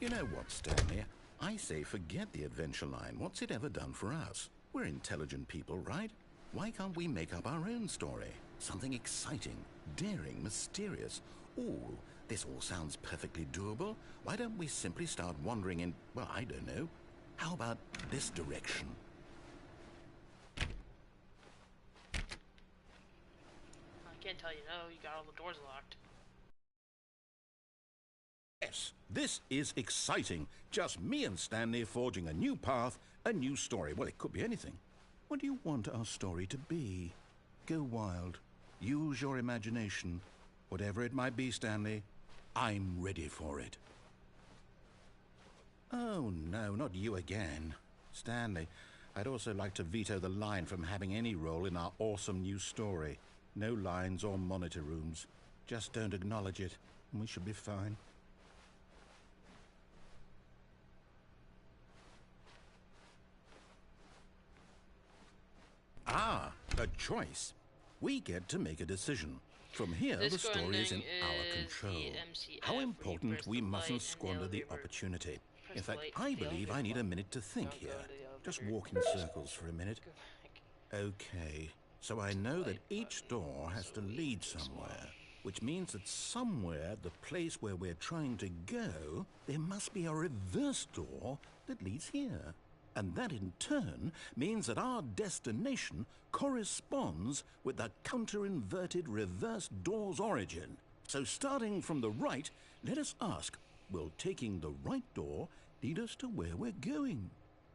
You know what, Stanley? I say forget the adventure line. What's it ever done for us? We're intelligent people, right? Why can't we make up our own story? Something exciting, daring, mysterious. All This all sounds perfectly doable. Why don't we simply start wandering in, well, I don't know. How about this direction? I can't tell you no, you got all the doors locked. Yes, this is exciting. Just me and Stanley forging a new path, a new story. Well, it could be anything. What do you want our story to be? Go wild. Use your imagination. Whatever it might be, Stanley, I'm ready for it. Oh, no, not you again. Stanley, I'd also like to veto the line from having any role in our awesome new story. No lines or monitor rooms. Just don't acknowledge it, and we should be fine. Ah, a choice. We get to make a decision. From here, the story is in our control. How important we mustn't squander the opportunity. In fact, I believe I need a minute to think here. Just walk in circles for a minute. Okay, so I know that each door has to lead somewhere, which means that somewhere, the place where we're trying to go, there must be a reverse door that leads here. And that in turn means that our destination corresponds with the counter-inverted reverse door's origin. So starting from the right, let us ask, will taking the right door lead us to where we're going?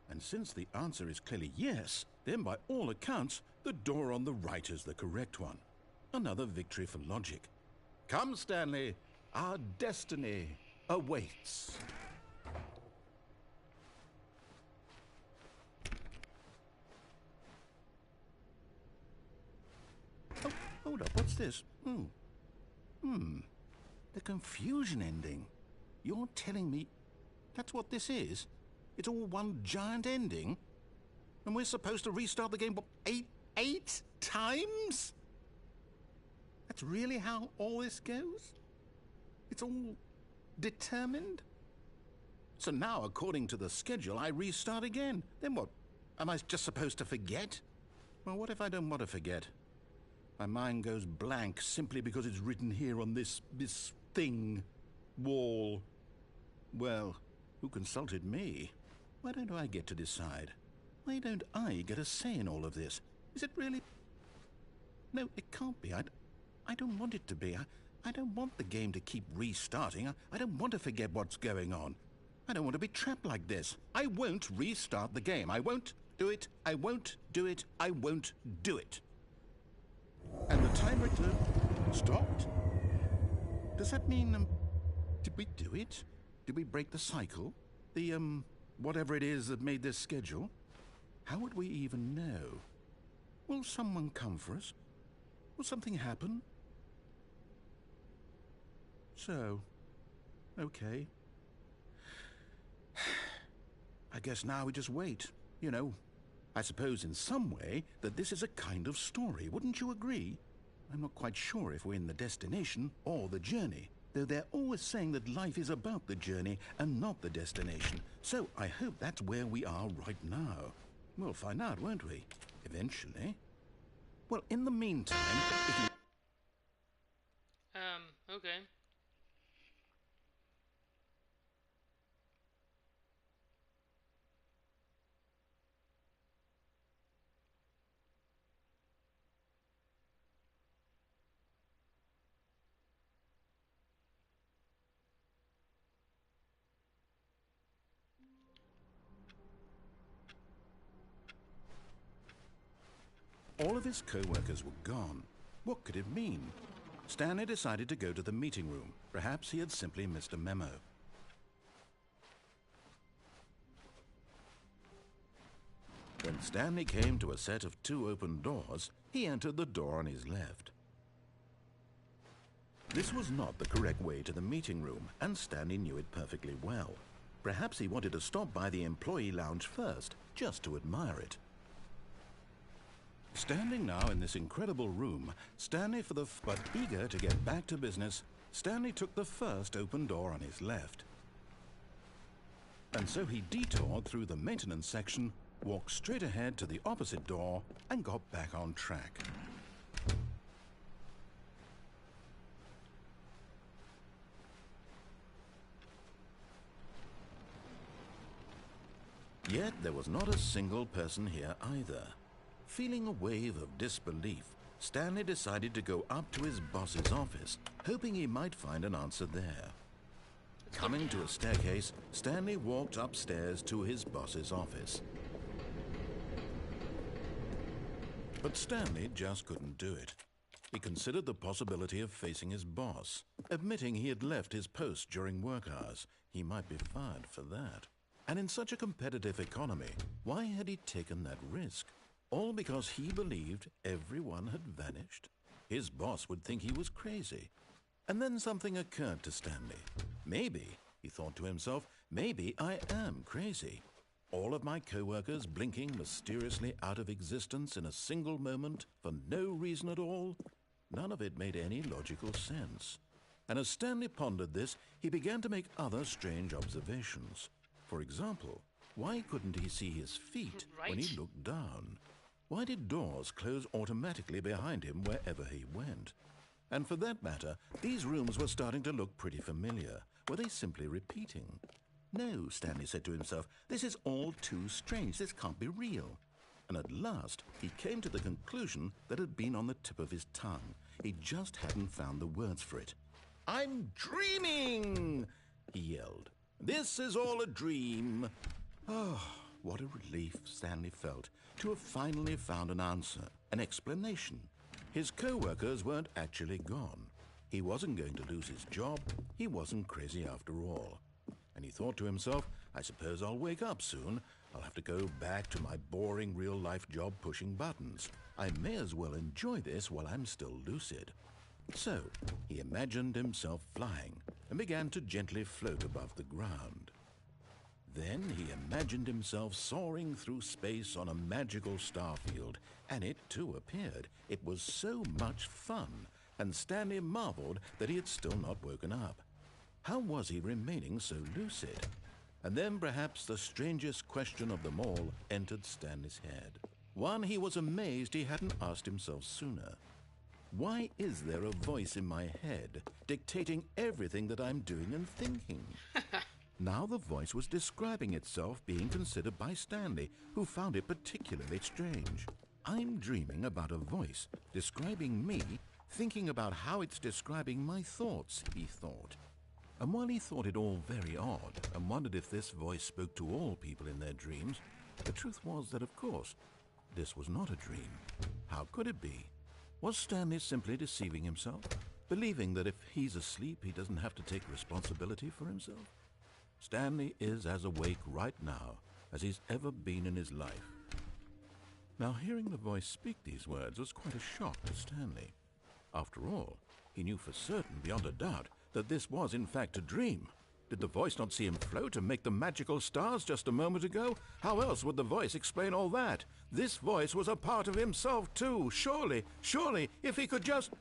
And since the answer is clearly yes, then by all accounts, the door on the right is the correct one. Another victory for logic. Come, Stanley, our destiny awaits. Oh, hold up, what's this? The confusion ending. You're telling me that's what this is? It's all one giant ending? And we're supposed to restart the game, what, eight times? That's really how all this goes? It's all determined? So now, according to the schedule, I restart again. Then what? Am I just supposed to forget? Well, what if I don't want to forget? My mind goes blank simply because it's written here on this thing, wall. Well, who consulted me? Why don't I get to decide? Why don't I get a say in all of this? Is it really? No, it can't be. I don't want it to be. I don't want the game to keep restarting. I don't want to forget what's going on. I don't want to be trapped like this. I won't restart the game. I won't do it. I won't do it. I won't do it. And the timer stopped? Does that mean, did we do it? Did we break the cycle? The, whatever it is that made this schedule? How would we even know? Will someone come for us? Will something happen? So, okay. I guess now we just wait, you know. I suppose in some way that this is a kind of story, wouldn't you agree? I'm not quite sure if we're in the destination or the journey, though they're always saying that life is about the journey and not the destination. So I hope that's where we are right now. We'll find out, won't we? Eventually. Well, in the meantime, if you... Okay. All of his co-workers were gone. What could it mean? Stanley decided to go to the meeting room. Perhaps he had simply missed a memo. When Stanley came to a set of 2 open doors, he entered the door on his left. This was not the correct way to the meeting room, and Stanley knew it perfectly well. Perhaps he wanted to stop by the employee lounge first, just to admire it. Standing now in this incredible room, but eager to get back to business, Stanley took the first open door on his left. And so he detoured through the maintenance section, walked straight ahead to the opposite door, and got back on track. there was not a single person here either. Feeling a wave of disbelief, Stanley decided to go up to his boss's office, hoping he might find an answer there. Coming to a staircase, Stanley walked upstairs to his boss's office. But Stanley just couldn't do it. He considered the possibility of facing his boss. Admitting he had left his post during work hours, he might be fired for that. And in such a competitive economy, why had he taken that risk? All because he believed everyone had vanished? His boss would think he was crazy. And then something occurred to Stanley. Maybe, he thought to himself, maybe I am crazy. All of my co-workers blinking mysteriously out of existence in a single moment for no reason at all? None of it made any logical sense. And as Stanley pondered this, he began to make other strange observations. For example, why couldn't he see his feet when he looked down? Why did doors close automatically behind him wherever he went? And for that matter, these rooms were starting to look pretty familiar. Were they simply repeating? No, Stanley said to himself, this is all too strange. This can't be real. And at last, he came to the conclusion that had been on the tip of his tongue. He just hadn't found the words for it. I'm dreaming, he yelled. This is all a dream. Oh, what a relief Stanley felt to have finally found an answer, an explanation. His co-workers weren't actually gone. He wasn't going to lose his job. He wasn't crazy after all. And he thought to himself, I suppose I'll wake up soon. I'll have to go back to my boring real-life job pushing buttons. I may as well enjoy this while I'm still lucid. So, he imagined himself flying and began to gently float above the ground. Then he imagined himself soaring through space on a magical starfield, and it too appeared. It was so much fun, and Stanley marveled that he had still not woken up. How was he remaining so lucid? And then perhaps the strangest question of them all entered Stanley's head. One he was amazed he hadn't asked himself sooner. Why is there a voice in my head dictating everything that I'm doing and thinking? Now the voice was describing itself being considered by Stanley, who found it particularly strange. I'm dreaming about a voice describing me, thinking about how it's describing my thoughts, he thought. And while he thought it all very odd and wondered if this voice spoke to all people in their dreams, the truth was that, of course, this was not a dream. How could it be? Was Stanley simply deceiving himself, believing that if he's asleep, he doesn't have to take responsibility for himself? Stanley is as awake right now as he's ever been in his life. Now, hearing the voice speak these words was quite a shock to Stanley. After all, he knew for certain, beyond a doubt, that this was in fact a dream. Did the voice not see him float and make the magical stars just a moment ago? How else would the voice explain all that? This voice was a part of himself too. Surely, if he could just...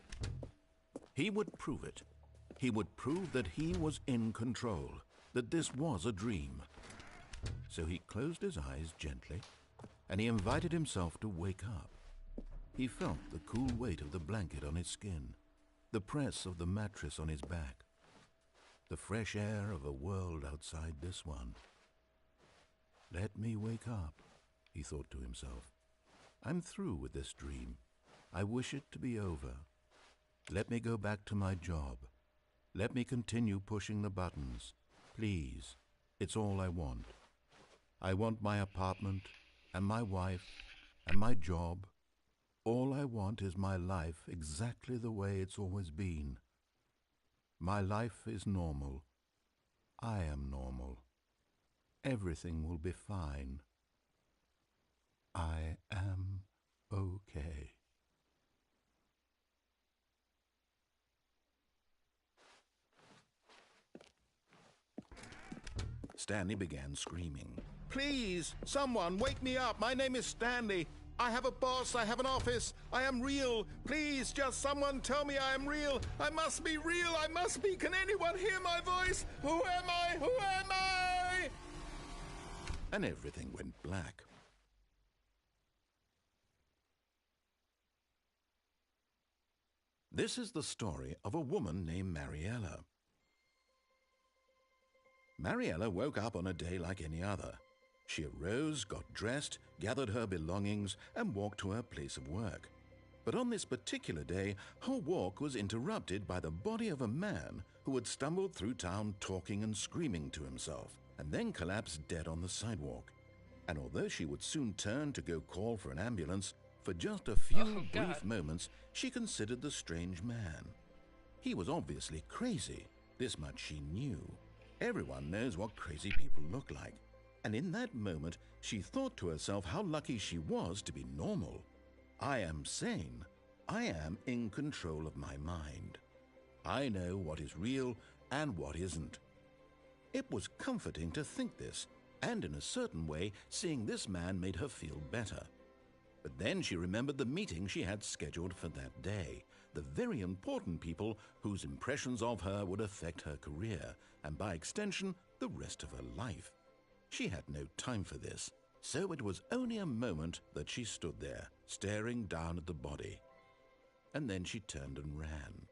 He would prove it. He would prove that he was in control, that this was a dream. So he closed his eyes gently, and he invited himself to wake up. He felt the cool weight of the blanket on his skin, the press of the mattress on his back, the fresh air of a world outside this one. Let me wake up, he thought to himself. I'm through with this dream. I wish it to be over. Let me go back to my job. Let me continue pushing the buttons. Please, it's all I want. I want my apartment and my wife and my job. All I want is my life exactly the way it's always been. My life is normal. I am normal. Everything will be fine. I am okay. Stanley began screaming. Please, someone, wake me up. My name is Stanley. I have a boss. I have an office. I am real. Please, just someone tell me I am real. I must be real. I must be. Can anyone hear my voice? Who am I? Who am I? And everything went black. This is the story of a woman named Mariella. Mariella woke up on a day like any other. She arose, got dressed, gathered her belongings, and walked to her place of work. But on this particular day, her walk was interrupted by the body of a man who had stumbled through town talking and screaming to himself, and then collapsed dead on the sidewalk. And although she would soon turn to go call for an ambulance, for just a few brief moments she considered the strange man. He was obviously crazy, this much she knew. Everyone knows what crazy people look like. And in that moment, she thought to herself how lucky she was to be normal. I am sane. I am in control of my mind. I know what is real and what isn't. It was comforting to think this, and in a certain way, seeing this man made her feel better. But then she remembered the meeting she had scheduled for that day, the very important people whose impressions of her would affect her career, and by extension, the rest of her life. She had no time for this, so it was only a moment that she stood there, staring down at the body. And then she turned and ran.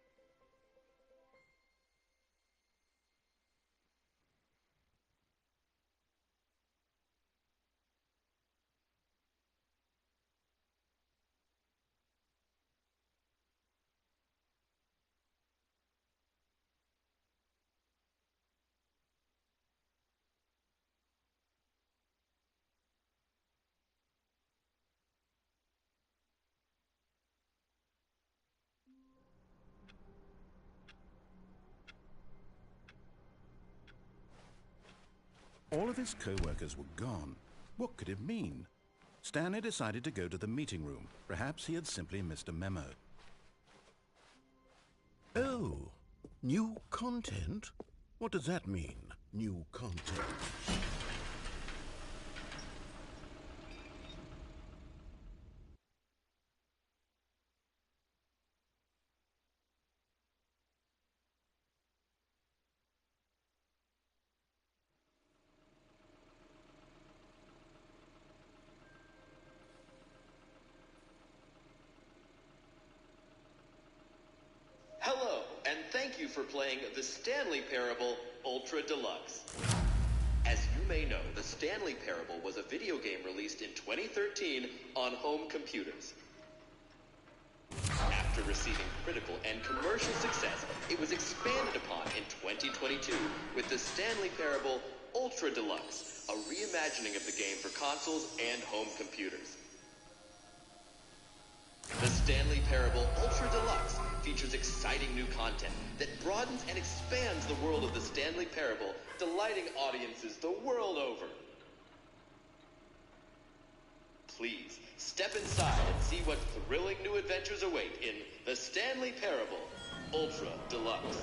All of his co-workers were gone. What could it mean? Stanley decided to go to the meeting room. Perhaps he had simply missed a memo. Oh, new content? What does that mean, new content? Hello, and thank you for playing the Stanley Parable Ultra Deluxe. As you may know, the Stanley Parable was a video game released in 2013 on home computers. After receiving critical and commercial success, it was expanded upon in 2022 with the Stanley Parable Ultra Deluxe, a reimagining of the game for consoles and home computers. The Stanley Parable Ultra Deluxe features exciting new content that broadens and expands the world of the Stanley Parable, delighting audiences the world over. Please, step inside and see what thrilling new adventures await in the Stanley Parable Ultra Deluxe.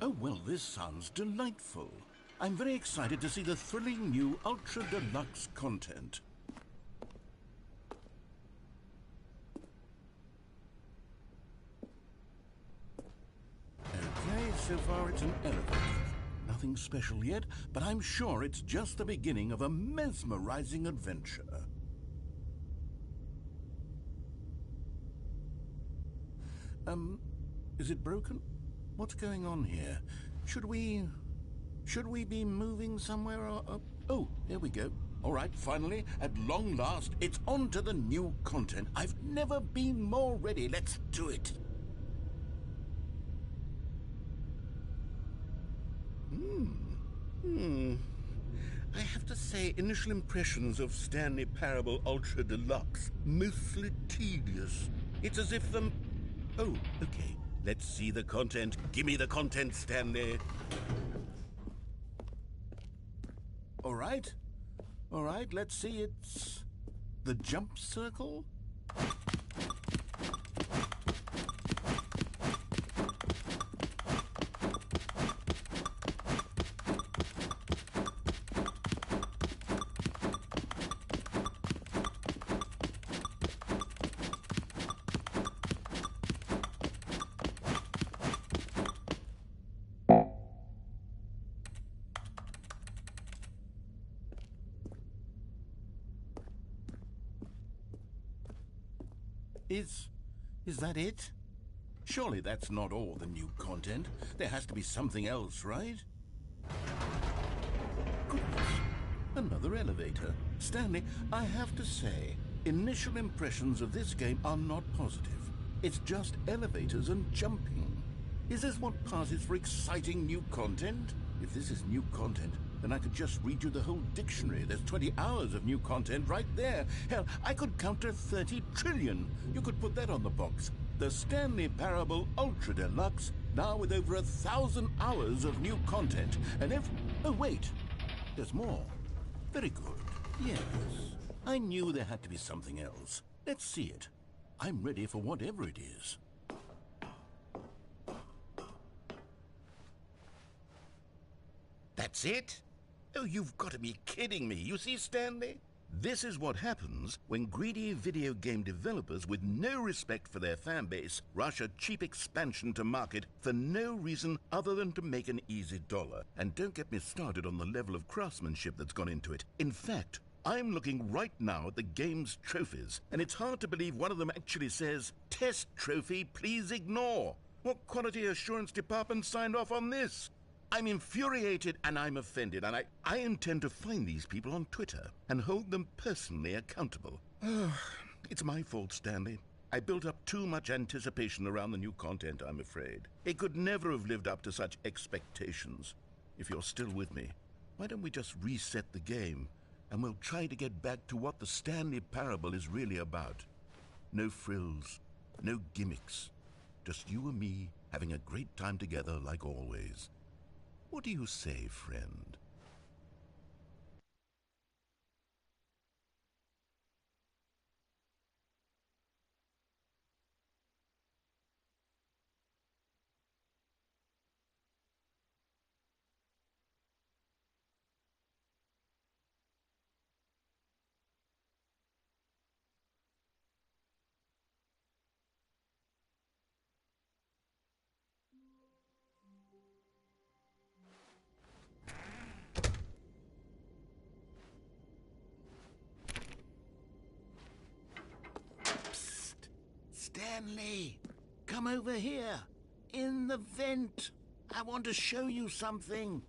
Oh, well, this sounds delightful. I'm very excited to see the thrilling new Ultra Deluxe content. Okay, so far it's an elevator. Nothing special yet, but I'm sure it's just the beginning of a mesmerizing adventure. Is it broken? What's going on here? Should we be moving somewhere or... Oh, here we go. All right, finally, at long last, it's on to the new content. I've never been more ready. Let's do it. I have to say, initial impressions of Stanley Parable Ultra Deluxe, mostly tedious. It's as if the... Oh, okay. Let's see the content. Give me the content, Stanley. All right, let's see. It's the jump circle. Is that it? Surely that's not all the new content. There has to be something else, right? Goodness. Another elevator. Stanley, I have to say, initial impressions of this game are not positive. It's just elevators and jumping. Is this what passes for exciting new content? If this is new content, then I could just read you the whole dictionary. There's 20 hours of new content right there. Hell, I could count to 30 trillion. You could put that on the box. The Stanley Parable Ultra Deluxe, now with over 1,000 hours of new content. And if... Oh, wait. There's more. Very good. Yes. I knew there had to be something else. Let's see it. I'm ready for whatever it is. That's it? Oh, you've got to be kidding me. You see, Stanley? This is what happens when greedy video game developers with no respect for their fan base rush a cheap expansion to market for no reason other than to make an easy dollar. And don't get me started on the level of craftsmanship that's gone into it. In fact, I'm looking right now at the game's trophies, and it's hard to believe one of them actually says, "Test trophy, please ignore." What quality assurance department signed off on this? I'm infuriated and I'm offended, and I intend to find these people on Twitter and hold them personally accountable. It's my fault, Stanley. I built up too much anticipation around the new content, I'm afraid. It could never have lived up to such expectations. If you're still with me, why don't we just reset the game, and we'll try to get back to what the Stanley Parable is really about. No frills, no gimmicks. Just you and me having a great time together like always. What do you say, friend? Stanley, come over here. In the vent. I want to show you something.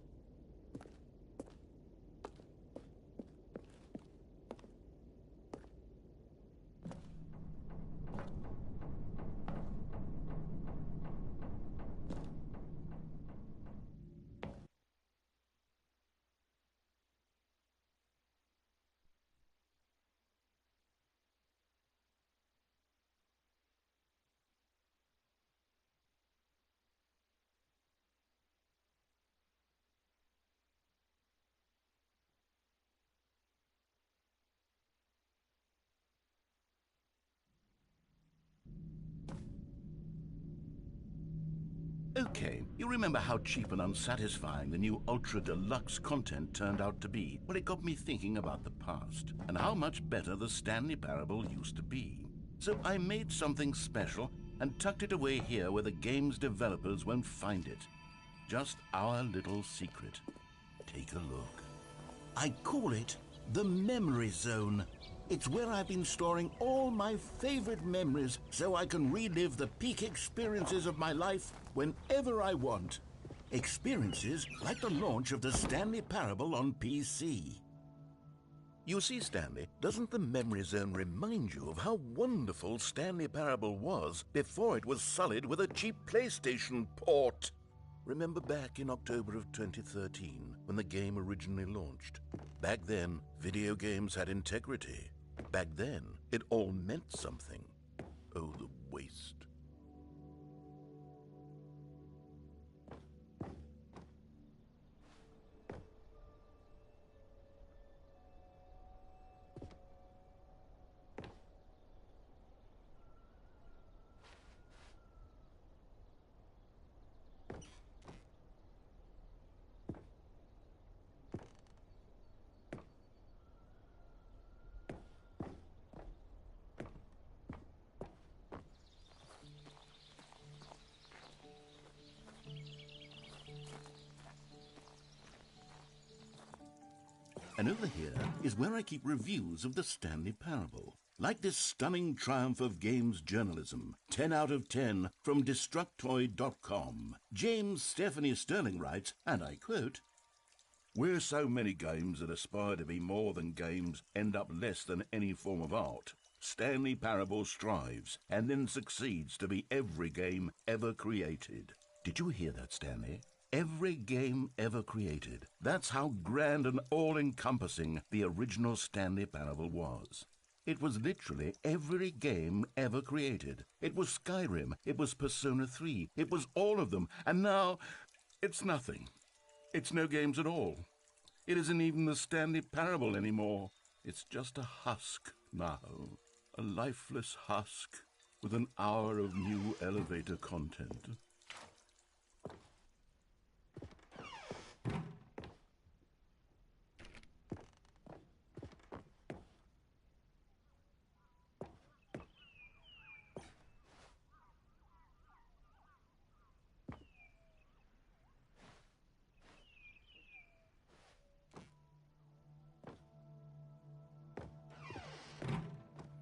Okay, you remember how cheap and unsatisfying the new Ultra Deluxe content turned out to be? Well, it got me thinking about the past, and how much better the Stanley Parable used to be. So I made something special and tucked it away here where the game's developers won't find it. Just our little secret. Take a look. I call it the Memory Zone. It's where I've been storing all my favorite memories so I can relive the peak experiences of my life whenever I want. Experiences like the launch of the Stanley Parable on PC. You see, Stanley, doesn't the Memory Zone remind you of how wonderful Stanley Parable was before it was sullied with a cheap PlayStation port? Remember back in October of 2013 when the game originally launched? Back then, video games had integrity. Back then, it all meant something. Oh, the waste. And over here is where I keep reviews of the Stanley Parable. Like this stunning triumph of games journalism, 10 out of 10 from Destructoid.com. James Stephanie Sterling writes, and I quote, Where so many games that aspire to be more than games end up less than any form of art, Stanley Parable strives and then succeeds to be every game ever created. Did you hear that, Stanley? Every game ever created. That's how grand and all-encompassing the original Stanley Parable was. It was literally every game ever created. It was Skyrim, it was Persona 3, it was all of them, and now it's nothing. It's no games at all. It isn't even the Stanley Parable anymore. It's just a husk now. A lifeless husk with an hour of new elevator content.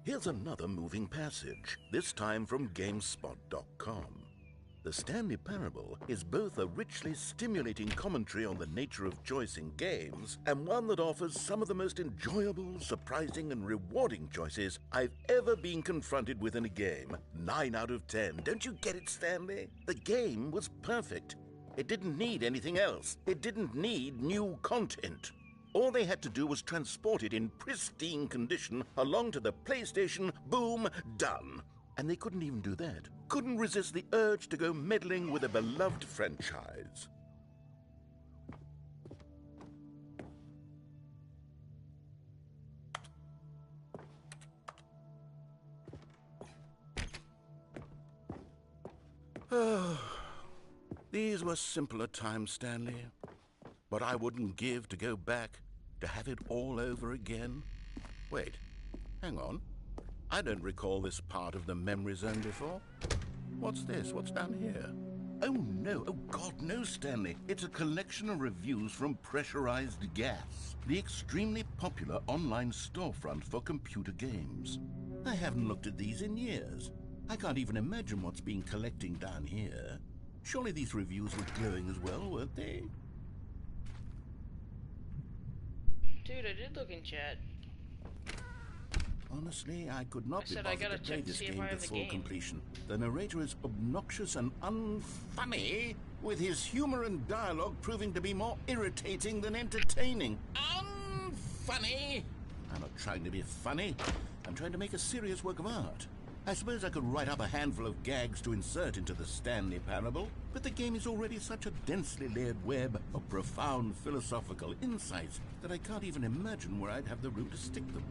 Here's another moving passage, this time from GameSpot.com. The Stanley Parable is both a richly stimulating commentary on the nature of choice in games and one that offers some of the most enjoyable, surprising, and rewarding choices I've ever been confronted with in a game. 9 out of 10. Don't you get it, Stanley? The game was perfect. It didn't need anything else. It didn't need new content. All they had to do was transport it in pristine condition along to the PlayStation, boom, done. And they couldn't even do that. Couldn't resist the urge to go meddling with a beloved franchise. These were simpler times, Stanley. But I wouldn't give to go back to have it all over again. Wait, hang on. I don't recall this part of the memory zone before. What's this? What's down here? Oh no, oh God, no, Stanley. It's a collection of reviews from Pressurized Gas, the extremely popular online storefront for computer games. I haven't looked at these in years. I can't even imagine what's been collecting down here. Surely these reviews were glowing as well, weren't they? Dude, I did look in chat. Honestly, I could not be bothered to play this game to full game. completion. The narrator is obnoxious and unfunny, with his humor and dialogue proving to be more irritating than entertaining. Unfunny! I'm not trying to be funny. I'm trying to make a serious work of art. I suppose I could write up a handful of gags to insert into the Stanley Parable, but the game is already such a densely layered web of profound philosophical insights that I can't even imagine where I'd have the room to stick them.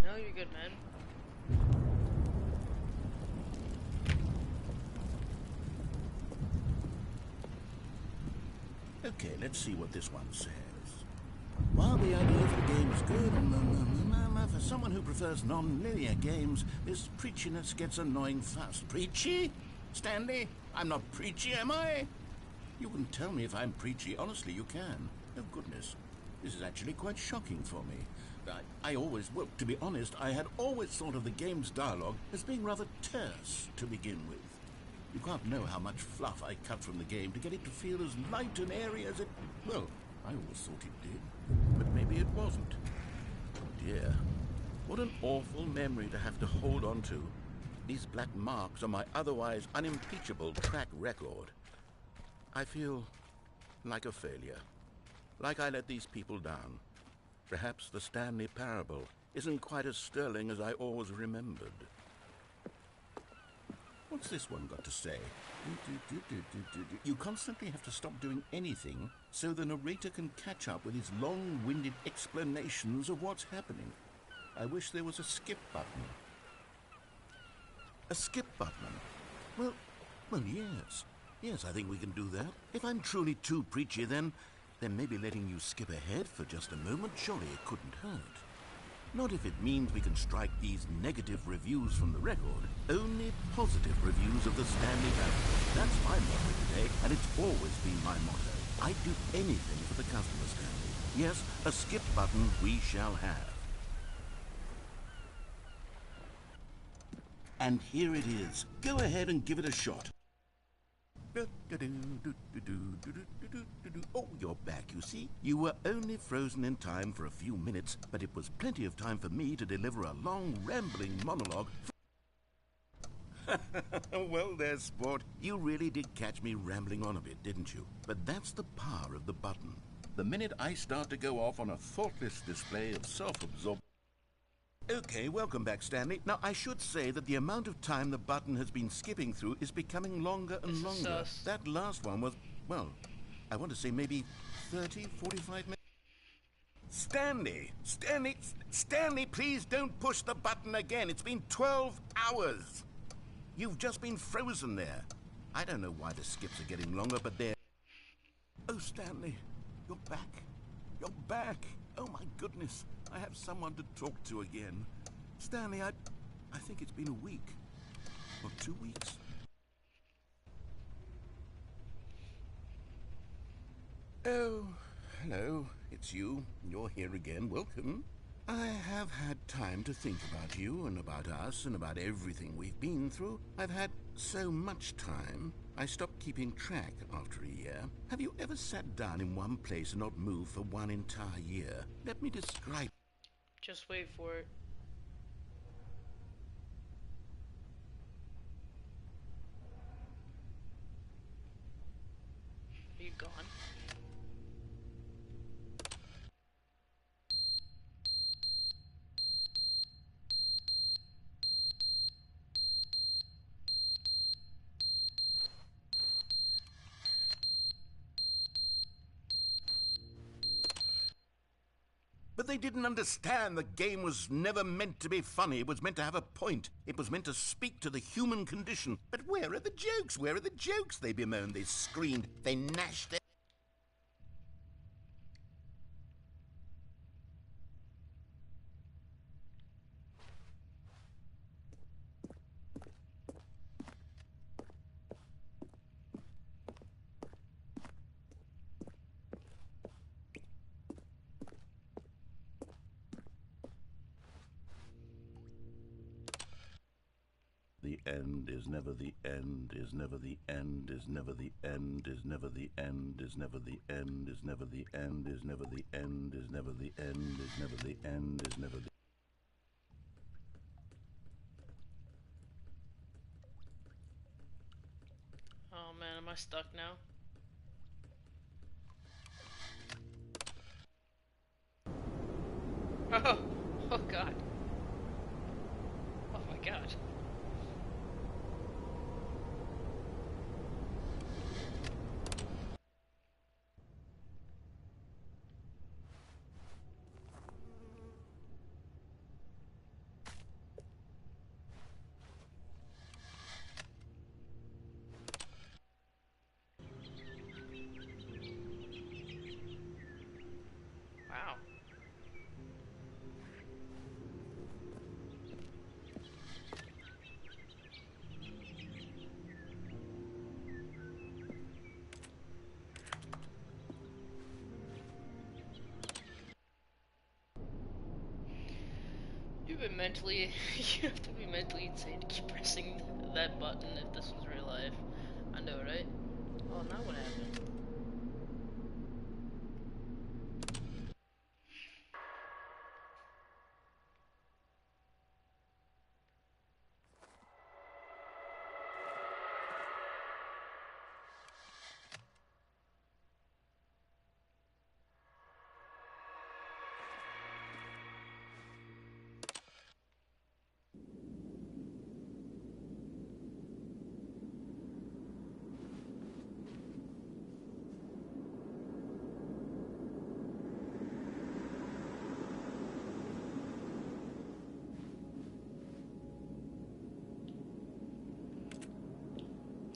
No, you're good, man. Okay, let's see what this one says. While the idea for the game is good, for someone who prefers non-linear games, this preachiness gets annoying fast. Preachy? Stanley? I'm not preachy, am I? You can tell me if I'm preachy. Honestly, you can. Oh, goodness. This is actually quite shocking for me. Well, to be honest, I had always thought of the game's dialogue as being rather terse to begin with. You can't know how much fluff I cut from the game to get it to feel as light and airy as it... Well, I always thought it did, but maybe it wasn't. Oh dear, what an awful memory to have to hold on to. These black marks on my otherwise unimpeachable track record. I feel like a failure, like I let these people down. Perhaps the Stanley Parable isn't quite as sterling as I always remembered. What's this one got to say? You constantly have to stop doing anything so the narrator can catch up with his long-winded explanations of what's happening. I wish there was a skip button. A skip button? Well, yes. Yes, I think we can do that. If I'm truly too preachy, then maybe letting you skip ahead for just a moment, surely it couldn't hurt. Not if it means we can strike these negative reviews from the record. Only positive reviews of the Stanley Parable. That's my motto today, and it's always been my motto. I'd do anything for the customer, Stanley. Yes, a skip button we shall have. And here it is. Go ahead and give it a shot. Oh, you're back, you see. You were only frozen in time for a few minutes, but it was plenty of time for me to deliver a long, rambling monologue. Well there, sport. You really did catch me rambling on a bit, didn't you? But that's the power of the button. The minute I start to go off on a thoughtless display of self-absorption... Okay, welcome back, Stanley. Now, I should say that the amount of time the button has been skipping through is becoming longer and longer. That last one was, well, I want to say maybe 30, 45 minutes. Stanley, please don't push the button again. It's been 12 hours. You've just been frozen there. I don't know why the skips are getting longer, but they're... Oh, Stanley, you're back. You're back. Oh, my goodness. I have someone to talk to again. Stanley, I think it's been a week. Or 2 weeks. Oh, hello. It's you. You're here again. Welcome. I have had time to think about you and about us and about everything we've been through. I've had so much time, I stopped keeping track after a year. Have you ever sat down in one place and not moved for one entire year? Let me describe... Just wait for it. Are you gone? But they didn't understand the game was never meant to be funny. It was meant to have a point. It was meant to speak to the human condition. But where are the jokes? Where are the jokes? They bemoaned, they screamed, they gnashed their... The end is never the end, is never the end, is never the end, is never the end, is never the end, is never the end, is never the end, is never the end, is never the end, is never the... Oh man, am I stuck now? Oh, oh god. Oh my god. Wow. You've been mentally, you have to be mentally insane to keep pressing that button if this was real life. I know, right? Oh, now what happened?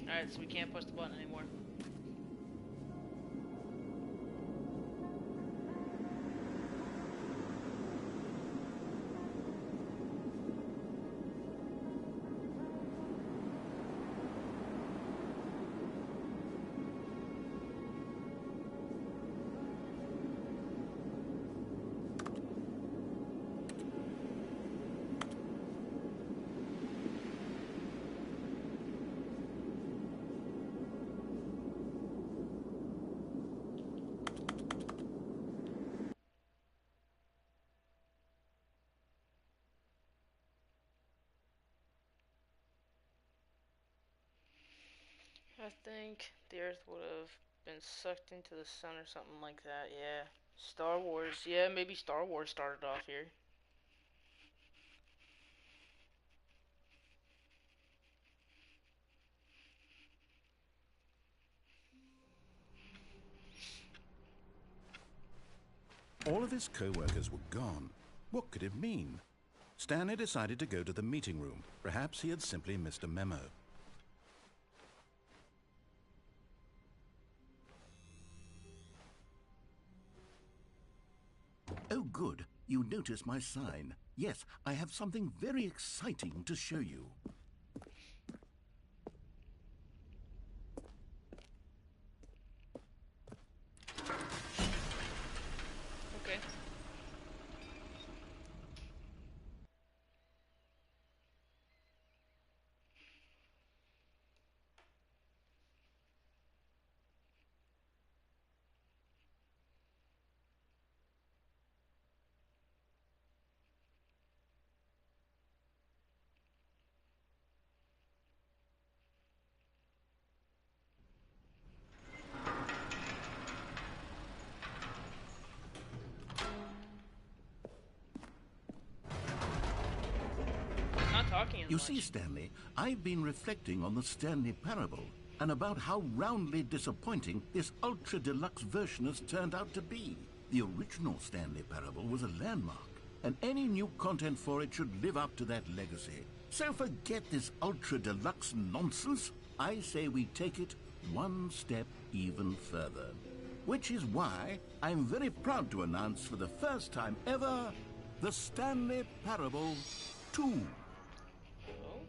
Alright, so we can't push the button anymore. I think the Earth would have been sucked into the sun or something like that. Yeah. Star Wars. Yeah, maybe Star Wars started off here. All of his co-workers were gone. What could it mean? Stanley decided to go to the meeting room. Perhaps he had simply missed a memo. Oh, good. You notice my sign. Yes, I have something very exciting to show you. Okay. Not talking as You much. see, Stanley, I've been reflecting on the Stanley Parable and about how roundly disappointing this ultra deluxe version has turned out to be. The original Stanley Parable was a landmark, and any new content for it should live up to that legacy. So forget this ultra deluxe nonsense. I say we take it one step even further. Which is why I'm very proud to announce for the first time ever, the Stanley Parable 2. Oh?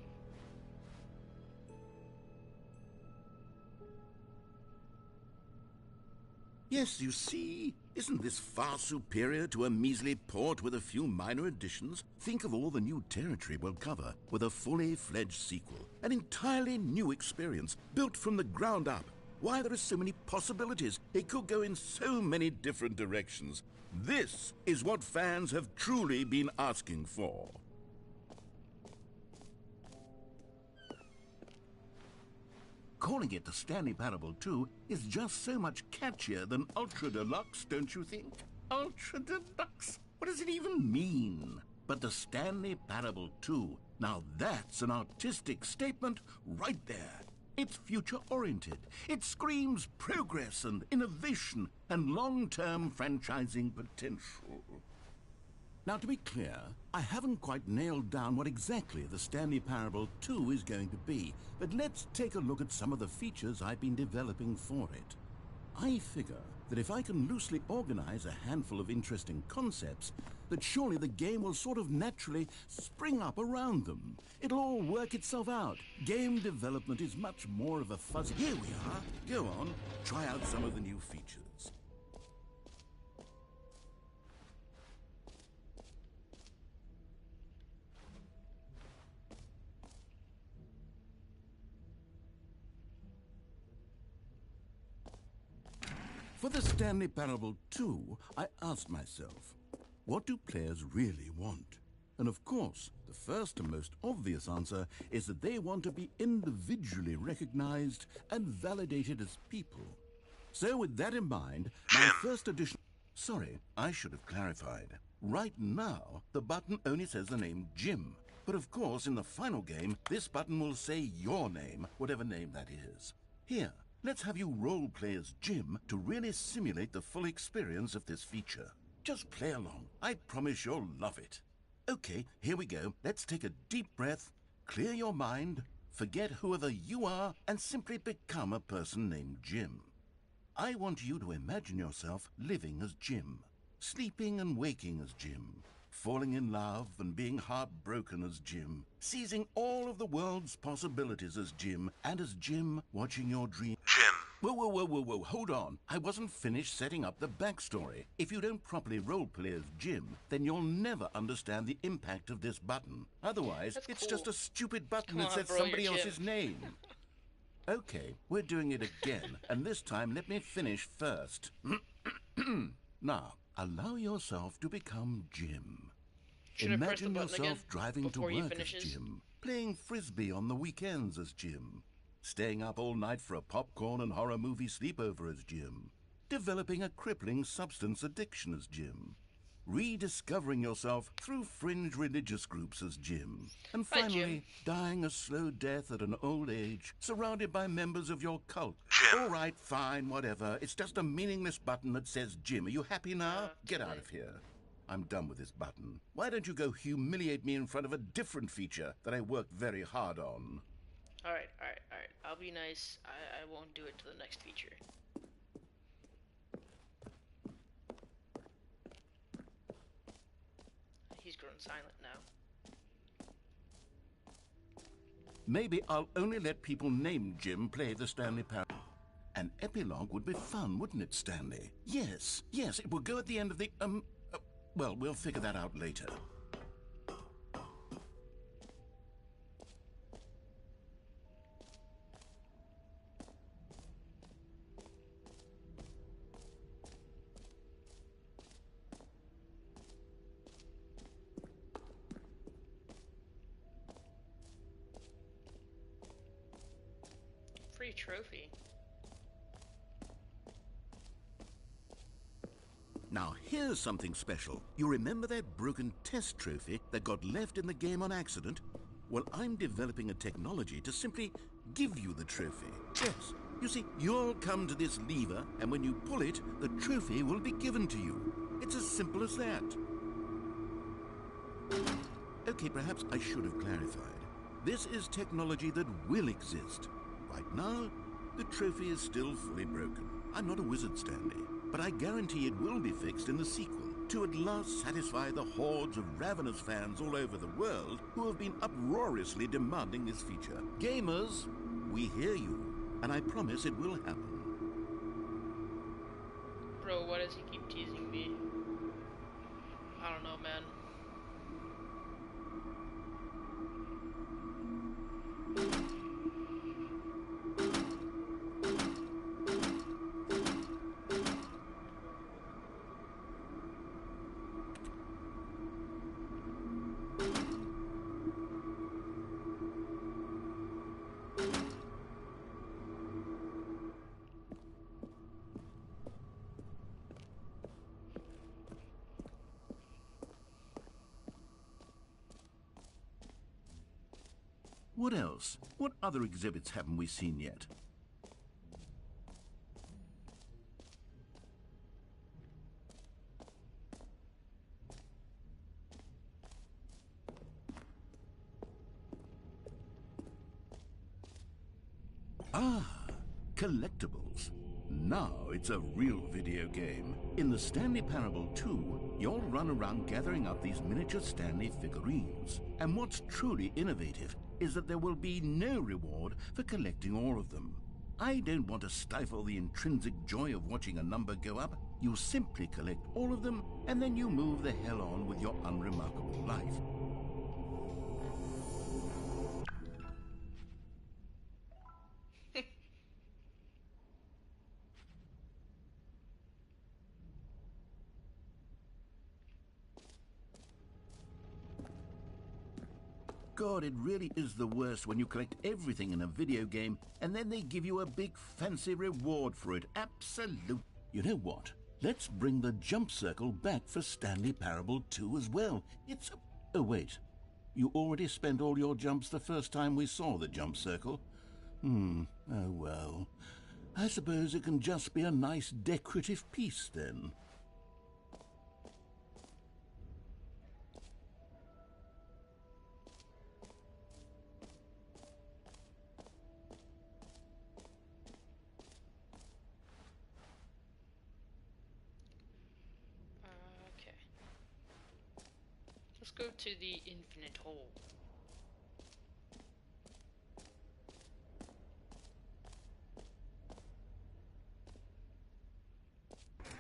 Yes, you see, isn't this far superior to a measly port with a few minor additions? Think of all the new territory we'll cover with a fully fledged sequel. An entirely new experience, built from the ground up. Why, there are so many possibilities. It could go in so many different directions. This is what fans have truly been asking for. Calling it the Stanley Parable 2 is just so much catchier than Ultra Deluxe, don't you think? Ultra Deluxe? What does it even mean? But the Stanley Parable 2, now that's an artistic statement right there. It's future-oriented. It screams progress and innovation and long-term franchising potential. Now, to be clear, I haven't quite nailed down what exactly the Stanley Parable 2 is going to be, but let's take a look at some of the features I've been developing for it. I figure that if I can loosely organize a handful of interesting concepts, that surely the game will sort of naturally spring up around them. It'll all work itself out. Game development is much more of a fuzzy... Here we are. Go on, try out some of the new features. For the Stanley Parable 2, I asked myself, what do players really want? And of course, the first and most obvious answer is that they want to be individually recognized and validated as people. So with that in mind, my first edition... Sorry, I should have clarified. Right now, the button only says the name Jim. But of course, in the final game, this button will say your name, whatever name that is. Here, let's have you role-play as Jim to really simulate the full experience of this feature. Just play along. I promise you'll love it. Okay, here we go. Let's take a deep breath, clear your mind, forget whoever you are, and simply become a person named Jim. I want you to imagine yourself living as Jim, sleeping and waking as Jim, falling in love and being heartbroken as Jim, seizing all of the world's possibilities as Jim, and as Jim watching your dream... Jim. Whoa, hold on. I wasn't finished setting up the backstory. If you don't properly roleplay as Jim, then you'll never understand the impact of this button. Otherwise, That's it's cool. just a stupid button Come that on, says bro, somebody you're else's Jim. name. Okay, we're doing it again, and this time let me finish first. Now, allow yourself to become Jim. Should I press the Imagine button again yourself driving to before he work as finishes? Jim, playing frisbee on the weekends as Jim, Staying up all night for a popcorn and horror movie sleepover as Jim. Developing a crippling substance addiction as Jim. Rediscovering yourself through fringe religious groups as Jim. And Hi, finally, Jim. dying a slow death at an old age, surrounded by members of your cult. Jim. All right, fine, whatever. It's just a meaningless button that says Jim. Are you happy now? Get out of here. I'm done with this button. Why don't you go humiliate me in front of a different feature that I worked very hard on? Alright. I'll be nice. I won't do it to the next feature. He's grown silent now. Maybe I'll only let people named Jim play the Stanley Parable. An epilogue would be fun, wouldn't it, Stanley? Yes, it will go at the end of the, well, we'll figure that out later. Free trophy. Now, here's something special. You remember that broken test trophy that got left in the game on accident? Well, I'm developing a technology to simply give you the trophy. Yes. You see, you'll come to this lever, and when you pull it, the trophy will be given to you. It's as simple as that. Okay, perhaps I should have clarified. This is technology that will exist. Right now, the trophy is still fully broken. I'm not a wizard, Stanley, but I guarantee it will be fixed in the sequel to at last satisfy the hordes of ravenous fans all over the world who have been uproariously demanding this feature. Gamers, we hear you, and I promise it will happen. Bro, why does he keep teasing me? I don't know, man. What else? What other exhibits haven't we seen yet? Ah, collectibles. Now it's a real video game. In the Stanley Parable 2, you'll run around gathering up these miniature Stanley figurines. And what's truly innovative is that there will be no reward for collecting all of them. I don't want to stifle the intrinsic joy of watching a number go up. You simply collect all of them, and then you move the hell on with your unremarkable life. God, it really is the worst when you collect everything in a video game and then they give you a big fancy reward for it. Absolute. You know what? Let's bring the jump circle back for Stanley Parable 2 as well. It's a... Oh, wait. You already spent all your jumps the first time we saw the jump circle? Oh, well. I suppose it can just be a nice decorative piece then. Okay. Let's go to the infinite hole.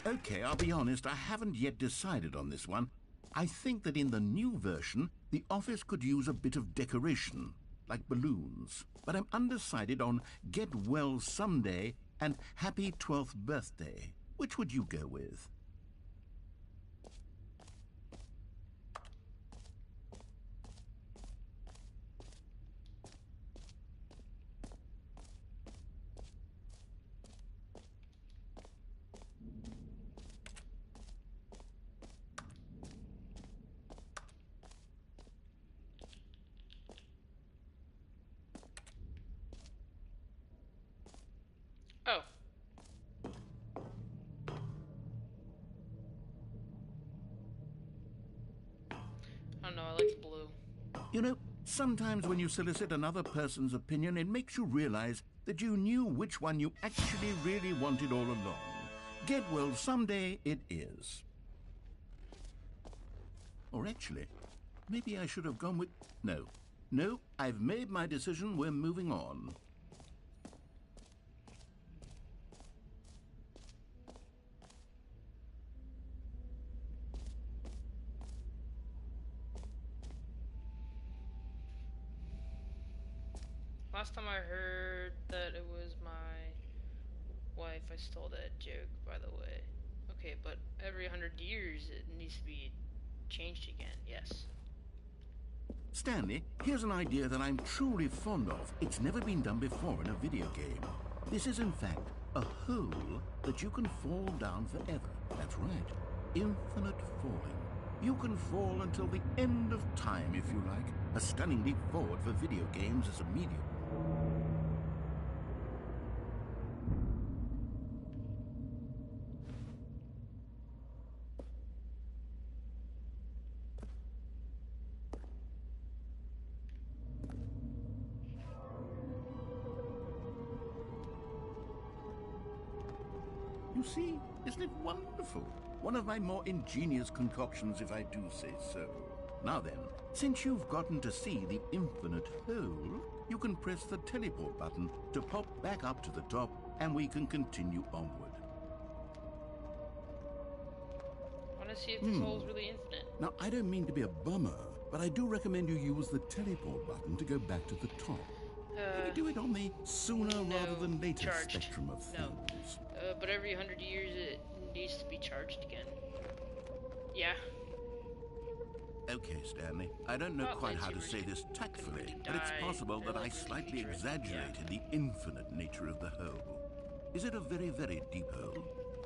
Okay, I'll be honest, I haven't yet decided on this one. I think that in the new version, the office could use a bit of decoration, like balloons. But I'm undecided on Get Well Someday and Happy 12th Birthday. Which would you go with? don't know, I like the blue. You know, sometimes when you solicit another person's opinion, it makes you realize that you knew which one you actually really wanted all along. Get well, someday it is. Or actually, maybe I should have gone with... No, I've made my decision. We're moving on. Last time I heard that it was my wife. I stole that joke, by the way. Okay, but every 100 years it needs to be changed again, yes. Stanley, here's an idea that I'm truly fond of. It's never been done before in a video game. This is, in fact, a hole that you can fall down forever. That's right. Infinite falling. You can fall until the end of time, if you like. A stunning leap forward for video games as a medium. You see, isn't it wonderful? One of my more ingenious concoctions, if I do say so. Now then, since you've gotten to see the infinite hole, you can press the teleport button to pop back up to the top, and we can continue onward. I want to see if this hole's really infinite. Now, I don't mean to be a bummer, but I do recommend you use the teleport button to go back to the top. Can you do it on the sooner rather than later charged. spectrum of things? But every 100 years it needs to be charged again. Yeah. Okay, Stanley. I don't know Well, quite how to lightsabers say this can tactfully, really but it's die. possible They're that I like really slightly dangerous. exaggerated the infinite nature of the hole. Is it a very, very deep hole?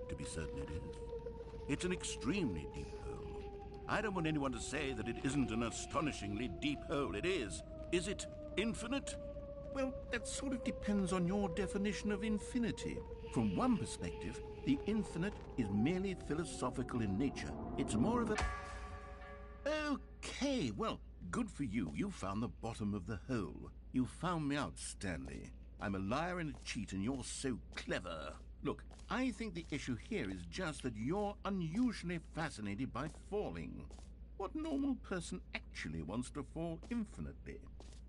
To be certain it is. It's an extremely deep hole. I don't want anyone to say that it isn't an astonishingly deep hole. It is. Is it infinite? Well, that sort of depends on your definition of infinity. From one perspective, the infinite is merely philosophical in nature. It's more of a... Okay, well, good for you. You found the bottom of the hole. You found me out, Stanley. I'm a liar and a cheat, and you're so clever. Look, I think the issue here is just that you're unusually fascinated by falling. What normal person actually wants to fall infinitely?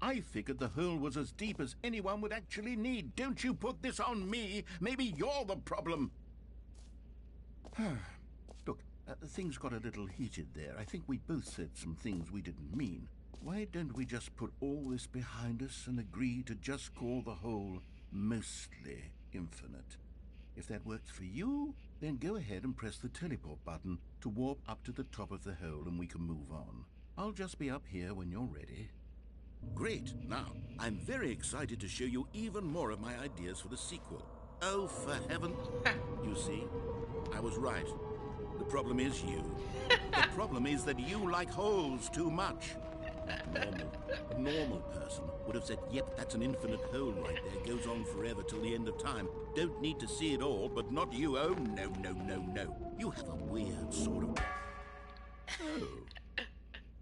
I figured the hole was as deep as anyone would actually need. Don't you put this on me. Maybe you're the problem. Look, things got a little heated there. I think we both said some things we didn't mean. Why don't we just put all this behind us and agree to just call the hole mostly infinite? If that works for you, then go ahead and press the teleport button to warp up to the top of the hole and we can move on. I'll just be up here when you're ready. Great. Now, I'm very excited to show you even more of my ideas for the sequel. Oh, for heaven... You see, I was right. The problem is you. The problem is that you like holes too much. A normal person would have said, yep, that's an infinite hole right there. Goes on forever till the end of time. Don't need to see it all, but not you. Oh, no. You have a weird sort of... Oh.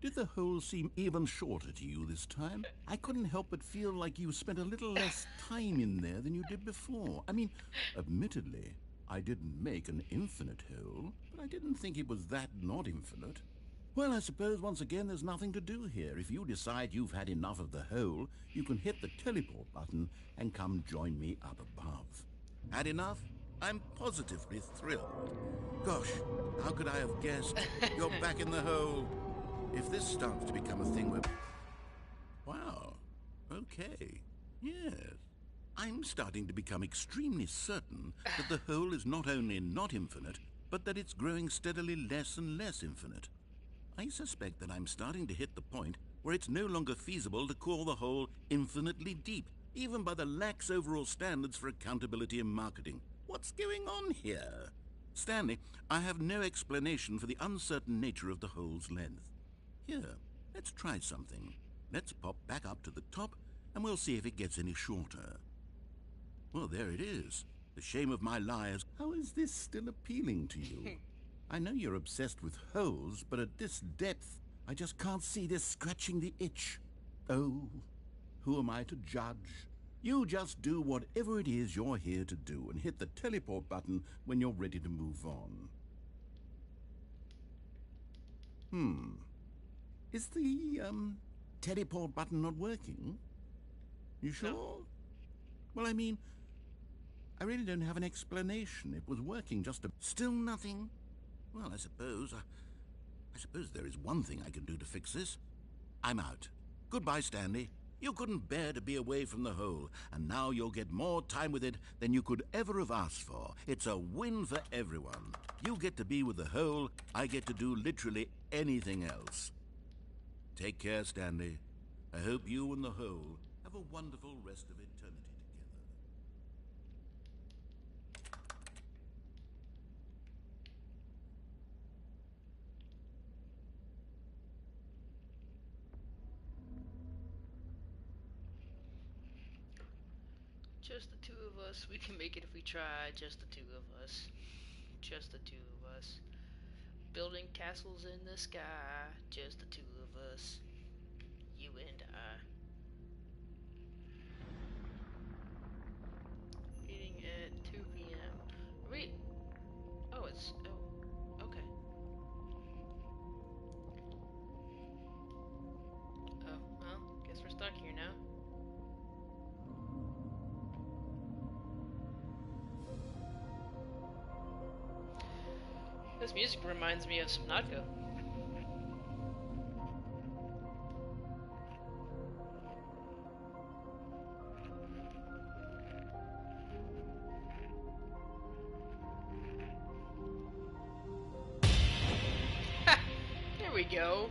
Did the hole seem even shorter to you this time? I couldn't help but feel like you spent a little less time in there than you did before. I mean, admittedly, I didn't make an infinite hole, but I didn't think it was that not infinite. Well, I suppose once again there's nothing to do here. If you decide you've had enough of the hole, you can hit the teleport button and come join me up above. Had enough? I'm positively thrilled. Gosh, how could I have guessed? You're back in the hole. If this starts to become a thing where... Wow. Okay. Yes. I'm starting to become extremely certain that the hole is not only not infinite, but that it's growing steadily less and less infinite. I suspect that I'm starting to hit the point where it's no longer feasible to call the hole infinitely deep, even by the lax overall standards for accountability and marketing. What's going on here? Stanley, I have no explanation for the uncertain nature of the hole's length. Here, let's try something. Let's pop back up to the top, and we'll see if it gets any shorter. Well, there it is. The shame of my lies. How is this still appealing to you? I know you're obsessed with holes, but at this depth, I just can't see this scratching the itch. Oh, who am I to judge? You just do whatever it is you're here to do and hit the teleport button when you're ready to move on. Is the, teleport button not working? You sure? No. Well, I mean, I really don't have an explanation. It was working just Still nothing? Well, I suppose there is one thing I can do to fix this. I'm out. Goodbye, Stanley. You couldn't bear to be away from the hole, and now you'll get more time with it than you could ever have asked for. It's a win for everyone. You get to be with the hole, I get to do literally anything else. Take care, Stanley. I hope you and the hole have a wonderful rest of eternity together. Just the two of us. We can make it if we try. Just the two of us. Just the two of us. Building castles in the sky. Just the two of us. You and I. Meeting at 2 p.m. Wait. Oh, it's... Oh. Okay. Oh, well, guess we're stuck here now. This music reminds me of Subnautica. Ha! There we go.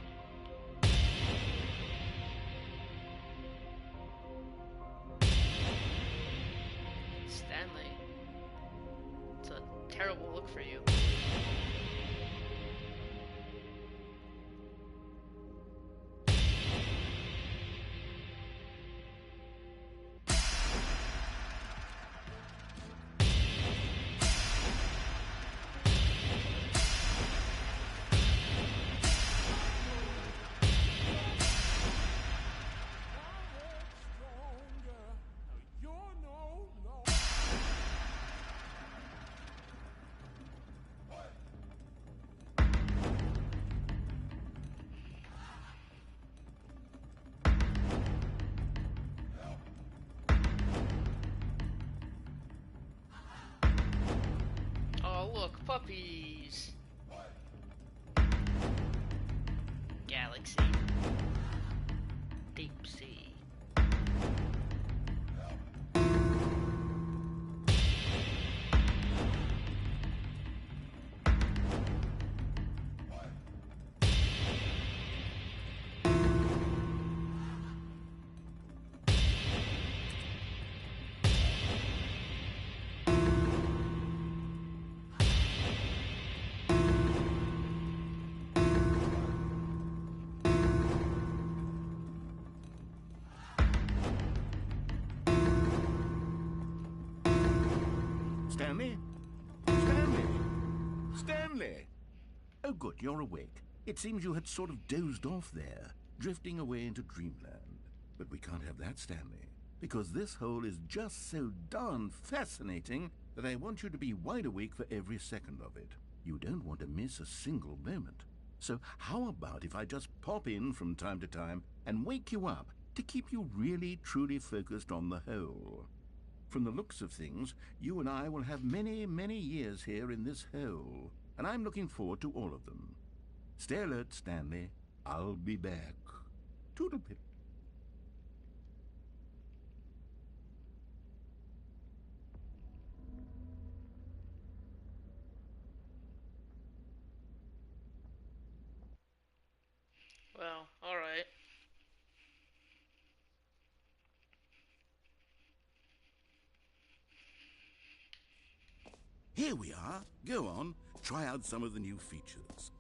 Stanley. It's a terrible look for you. Oh, look, puppies. Galaxy. Deep sea. Stanley? Stanley? Stanley! Oh, good, you're awake. It seems you had sort of dozed off there, drifting away into dreamland. But we can't have that, Stanley, because this hole is just so darn fascinating that I want you to be wide awake for every second of it. You don't want to miss a single moment. So how about if I just pop in from time to time and wake you up to keep you really, truly focused on the hole? From the looks of things, you and I will have many, many years here in this hole, and I'm looking forward to all of them. Stay alert, Stanley. I'll be back. Toodle-pip. Well, alright. Here we are. Go on. Try out some of the new features.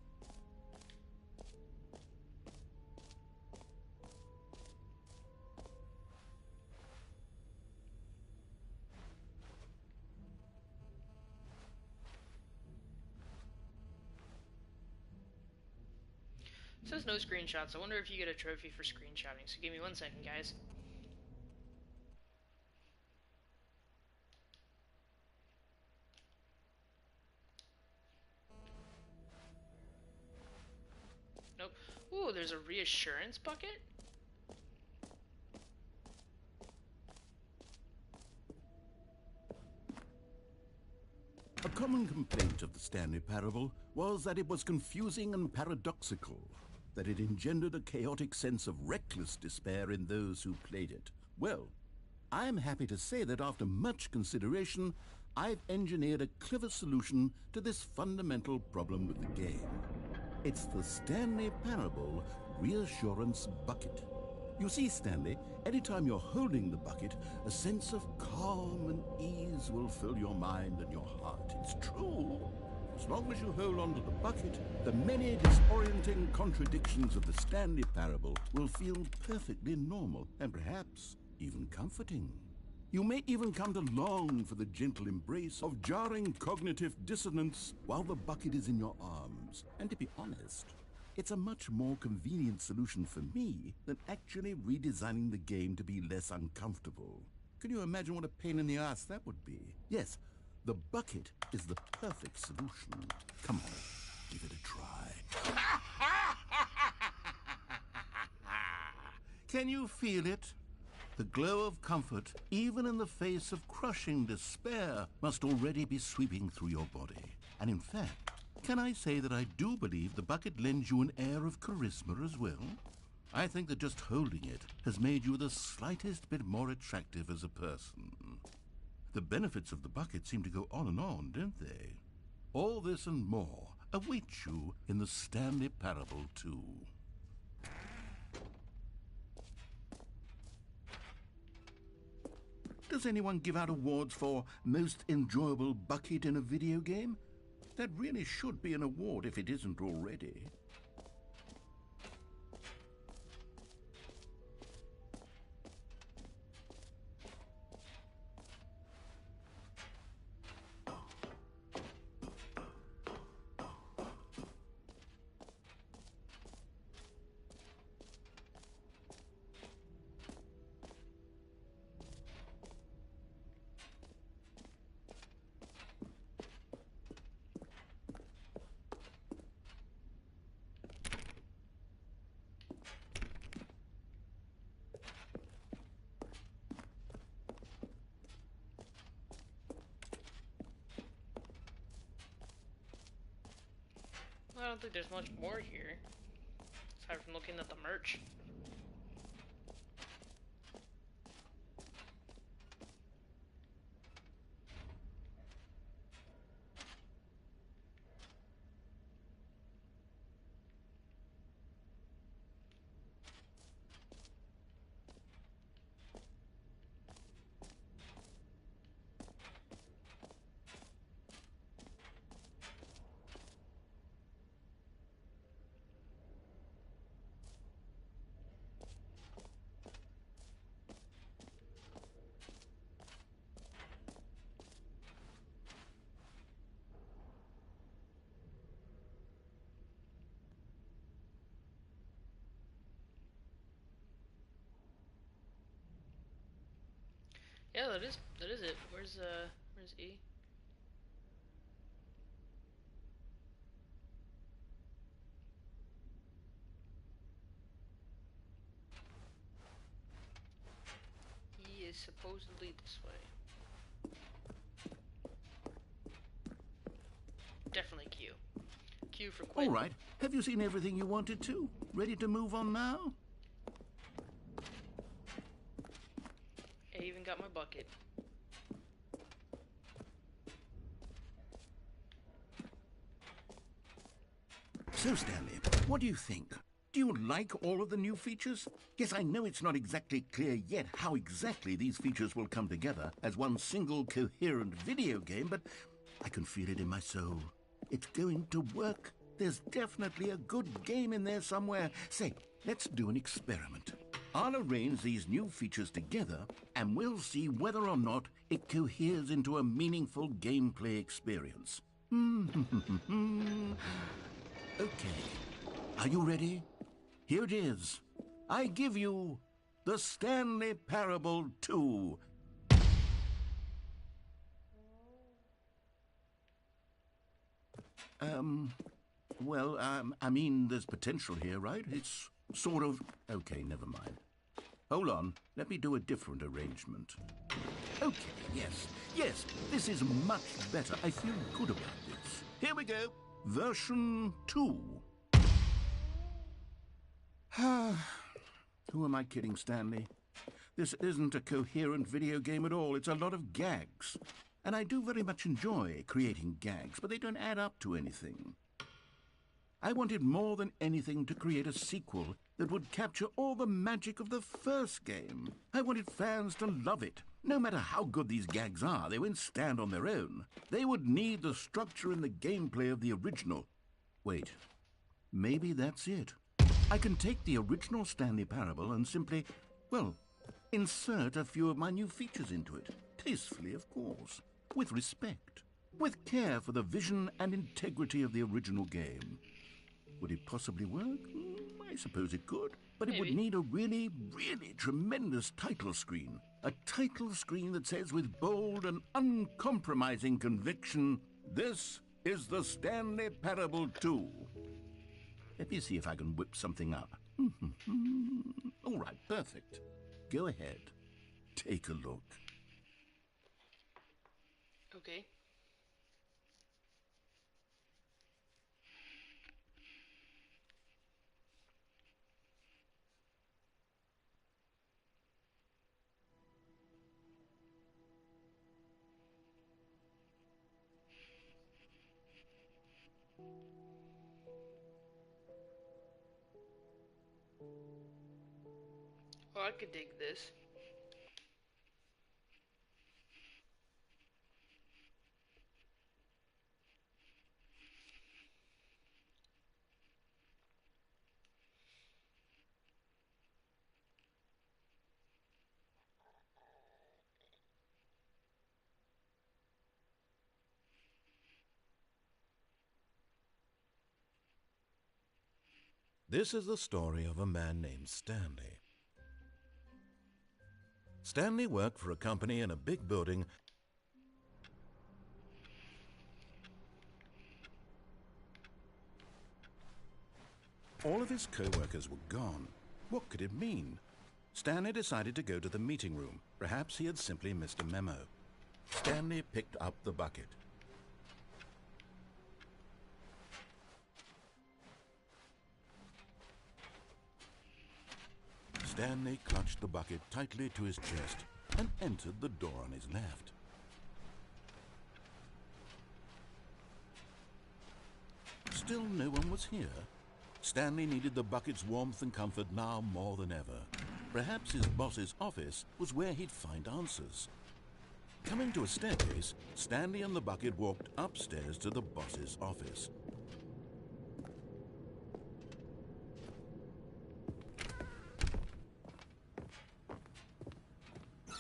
It says no screenshots. I wonder if you get a trophy for screenshotting. So give me 1 second, guys. Nope. Ooh, there's a reassurance bucket? A common complaint of the Stanley Parable was that it was confusing and paradoxical, that it engendered a chaotic sense of reckless despair in those who played it. Well, I'm happy to say that after much consideration, I've engineered a clever solution to this fundamental problem with the game. It's the Stanley Parable Reassurance Bucket. You see, Stanley, anytime you're holding the bucket, a sense of calm and ease will fill your mind and your heart. It's true. As long as you hold on to the bucket, the many disorienting contradictions of the Stanley Parable will feel perfectly normal and perhaps even comforting. You may even come to long for the gentle embrace of jarring cognitive dissonance while the bucket is in your arms. And to be honest, it's a much more convenient solution for me than actually redesigning the game to be less uncomfortable. Can you imagine what a pain in the ass that would be? Yes, the bucket is the perfect solution. Come on, give it a try. Can you feel it? The glow of comfort, even in the face of crushing despair, must already be sweeping through your body. And in fact, can I say that I do believe the bucket lends you an air of charisma as well? I think that just holding it has made you the slightest bit more attractive as a person. The benefits of the bucket seem to go on, don't they? All this and more await you in the Stanley Parable 2. Does anyone give out awards for most enjoyable bucket in a video game? That really should be an award if it isn't already. I don't think there's much more here, aside from looking at the merch. Yeah, that is it. Where's E? E is supposedly this way. Definitely Q. Q for Quinn. All right, have you seen everything you wanted to? Ready to move on now? I even got my bucket. So, Stanley, what do you think? Do you like all of the new features? Yes, I know it's not exactly clear yet how exactly these features will come together as one single coherent video game, but I can feel it in my soul. It's going to work. There's definitely a good game in there somewhere. Say, let's do an experiment. I'll arrange these new features together, and we'll see whether or not it coheres into a meaningful gameplay experience. Okay. Are you ready? Here it is. I give you the Stanley Parable 2. I mean, there's potential here, right? It's sort of... Okay, never mind. Hold on, let me do a different arrangement. Okay, yes, this is much better. I feel good about this. Here we go. Version 2. Who am I kidding, Stanley? This isn't a coherent video game at all. It's a lot of gags. And I do very much enjoy creating gags, but they don't add up to anything. I wanted more than anything to create a sequel that would capture all the magic of the first game. I wanted fans to love it. No matter how good these gags are, they won't stand on their own. They would need the structure and the gameplay of the original. Wait, maybe that's it. I can take the original Stanley Parable and simply, well, insert a few of my new features into it. Tastefully, of course. With respect. With care for the vision and integrity of the original game. Would it possibly work? I suppose it could. But it would need a really, really tremendous title screen. A title screen that says with bold and uncompromising conviction, "This is the Stanley Parable 2. Let me see if I can whip something up. All right, perfect. Go ahead. Take a look. Okay. Oh, I could dig this. This is the story of a man named Stanley. Stanley worked for a company in a big building. All of his co-workers were gone. What could it mean? Stanley decided to go to the meeting room. Perhaps he had simply missed a memo. Stanley picked up the bucket. Stanley clutched the bucket tightly to his chest and entered the door on his left. Still no one was here. Stanley needed the bucket's warmth and comfort now more than ever. Perhaps his boss's office was where he'd find answers. Coming to a staircase, Stanley and the bucket walked upstairs to the boss's office.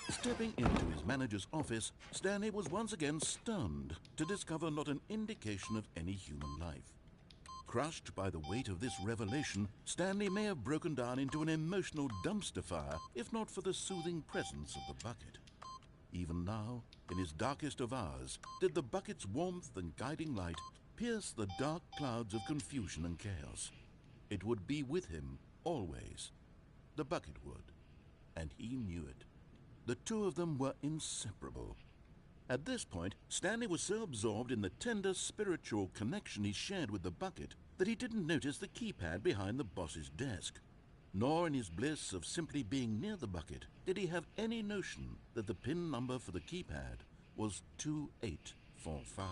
Stepping into his manager's office, Stanley was once again stunned to discover not an indication of any human life. Crushed by the weight of this revelation, Stanley may have broken down into an emotional dumpster fire if not for the soothing presence of the bucket. Even now, in his darkest of hours, did the bucket's warmth and guiding light pierce the dark clouds of confusion and chaos. It would be with him always. The bucket would, and he knew it. The two of them were inseparable. At this point, Stanley was so absorbed in the tender spiritual connection he shared with the bucket that he didn't notice the keypad behind the boss's desk. Nor in his bliss of simply being near the bucket did he have any notion that the PIN number for the keypad was 2845.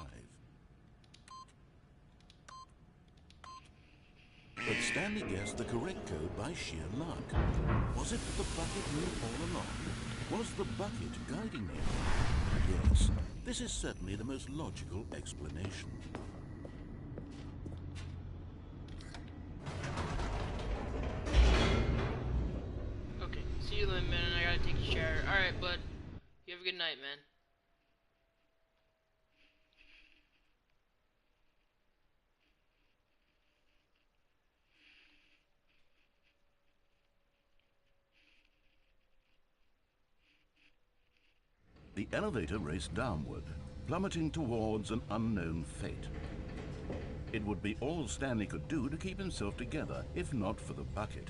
But Stanley guessed the correct code by sheer luck. Was it that the bucket knew all along? Was the bucket guiding him? Yes, this is certainly the most logical explanation. Okay, see you in a minute. I gotta take a shower. Alright, bud. You have a good night, man. The elevator raced downward, plummeting towards an unknown fate. It would be all Stanley could do to keep himself together, if not for the bucket.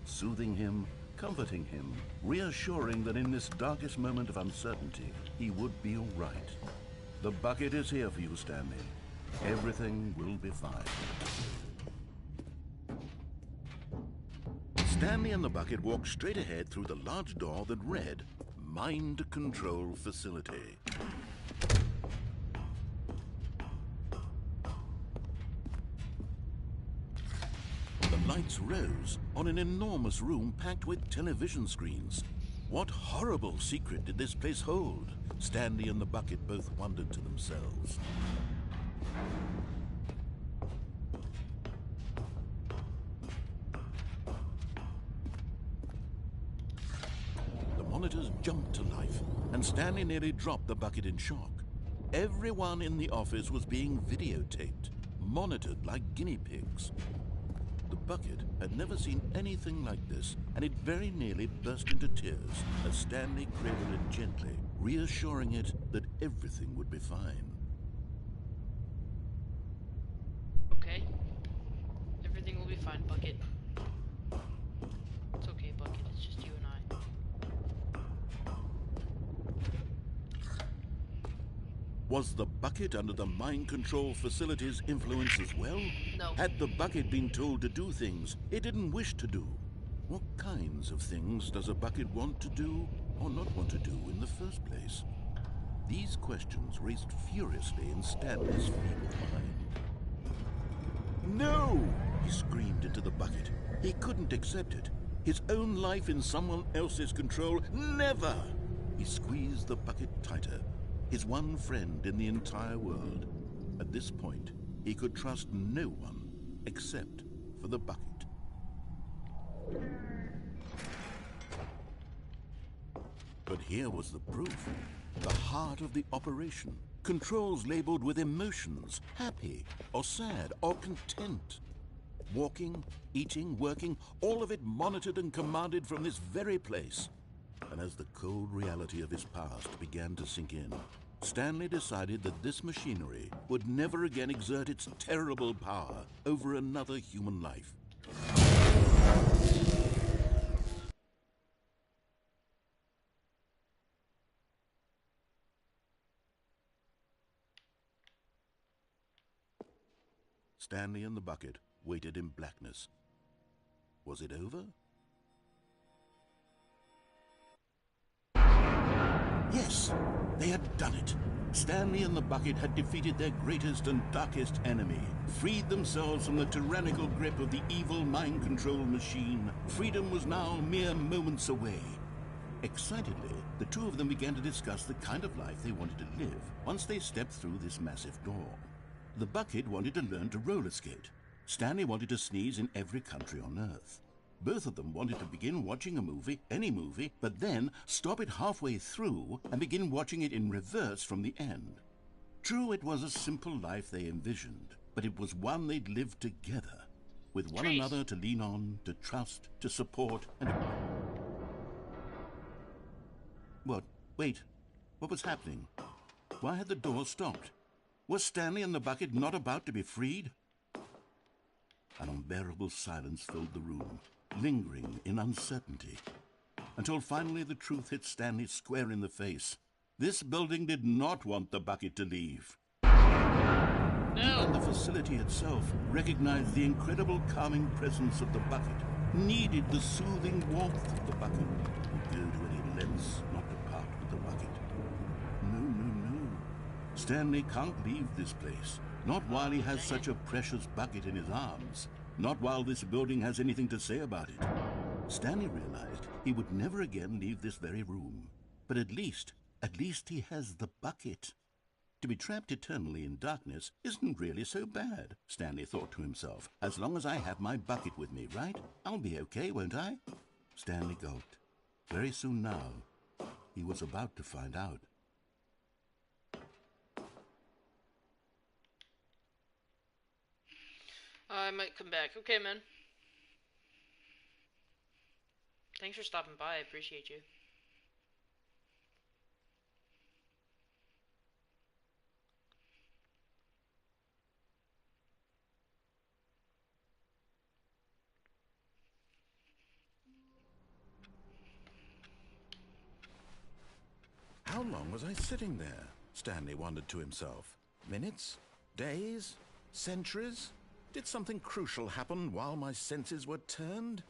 Soothing him, comforting him, reassuring that in this darkest moment of uncertainty, he would be all right. The bucket is here for you, Stanley. Everything will be fine. Stanley and the bucket walked straight ahead through the large door that read, Mind Control Facility. The lights rose on an enormous room packed with television screens. What horrible secret did this place hold? Stanley and the bucket both wondered to themselves. The monitors jumped to life, and Stanley nearly dropped the bucket in shock. Everyone in the office was being videotaped, monitored like guinea pigs. The bucket had never seen anything like this, and it very nearly burst into tears as Stanley cradled it gently, reassuring it that everything would be fine. Okay. Everything will be fine, Bucket. It's okay, Bucket. It's just you and I. Was the bucket under the mind control facility's influence as well? No. Had the bucket been told to do things it didn't wish to do? What kinds of things does a bucket want to do or not want to do in the first place? These questions raced furiously in Stanley's feeble mind. No! He screamed into the bucket. He couldn't accept it. His own life in someone else's control, never! He squeezed the bucket tighter. His one friend in the entire world. At this point, he could trust no one except for the bucket. But here was the proof. The heart of the operation. Controls labeled with emotions, happy or sad or content. Walking, eating, working, all of it monitored and commanded from this very place. And as the cold reality of his past began to sink in, Stanley decided that this machinery would never again exert its terrible power over another human life. Stanley and the bucket waited in blackness. Was it over? Yes, they had done it. Stanley and the bucket had defeated their greatest and darkest enemy, freed themselves from the tyrannical grip of the evil mind control machine. Freedom was now mere moments away. Excitedly, the two of them began to discuss the kind of life they wanted to live once they stepped through this massive door. The bucket wanted to learn to roller skate. Stanley wanted to sneeze in every country on Earth. Both of them wanted to begin watching a movie, any movie, but then stop it halfway through and begin watching it in reverse from the end. True, it was a simple life they envisioned, but it was one they'd lived together, with one another to lean on, to trust, to support, and... What? Wait. What was happening? Why had the door stopped? Was Stanley and the bucket not about to be freed? An unbearable silence filled the room, lingering in uncertainty, until finally the truth hit Stanley square in the face. This building did not want the bucket to leave. No. Even the facility itself recognized the incredible calming presence of the bucket, needed the soothing warmth of the bucket, would go to any lengths not to part with the bucket. No, no, no. Stanley can't leave this place. Not while he has such a precious bucket in his arms. Not while this building has anything to say about it. Stanley realized he would never again leave this very room. But at least he has the bucket. To be trapped eternally in darkness isn't really so bad, Stanley thought to himself. As long as I have my bucket with me, right? I'll be okay, won't I? Stanley gulped. Very soon now, he was about to find out. I might come back. Okay, man. Thanks for stopping by. I appreciate you. long was I sitting there? Stanley wondered to himself. Minutes? Days? Centuries? Did something crucial happen while my senses were turned?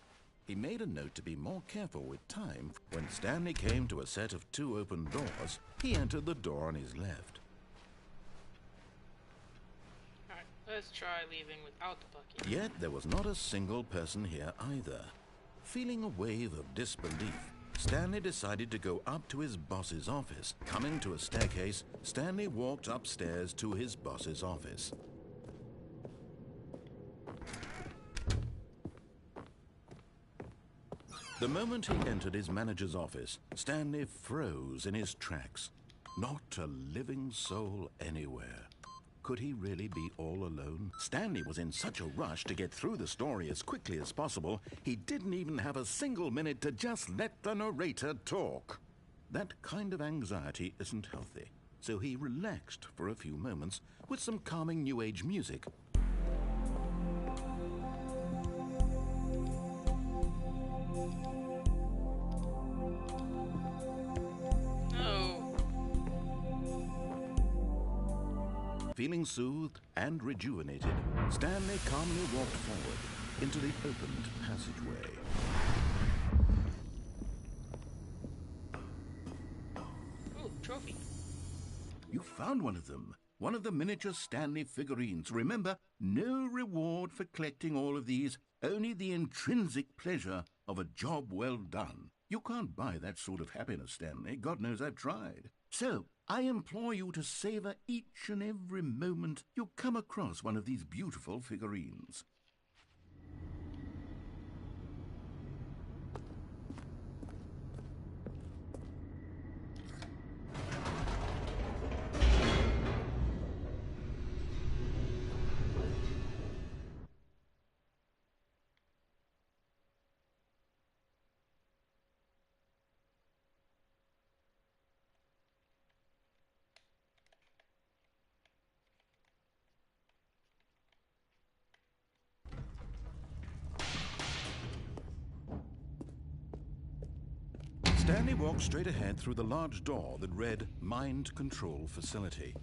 He made a note to be more careful with time. When Stanley came to a set of 2 open doors, he entered the door on his left. Alright, let's try leaving without the bucket. Yet there was not a single person here either. Feeling a wave of disbelief, Stanley decided to go up to his boss's office. Coming to a staircase, Stanley walked upstairs to his boss's office. The moment he entered his manager's office, Stanley froze in his tracks. Not a living soul anywhere. Could he really be all alone? Stanley was in such a rush to get through the story as quickly as possible, he didn't even have a single minute to just let the narrator talk. That kind of anxiety isn't healthy, so he relaxed for a few moments with some calming New Age music. Feeling soothed and rejuvenated, Stanley calmly walked forward into the opened passageway. Ooh, trophy. You found one of them. One of the miniature Stanley figurines. Remember, no reward for collecting all of these, only the intrinsic pleasure of a job well done. You can't buy that sort of happiness, Stanley. God knows I've tried. So, I implore you to savor each and every moment you come across one of these beautiful figurines. Stanley walked straight ahead through the large door that read Mind Control Facility.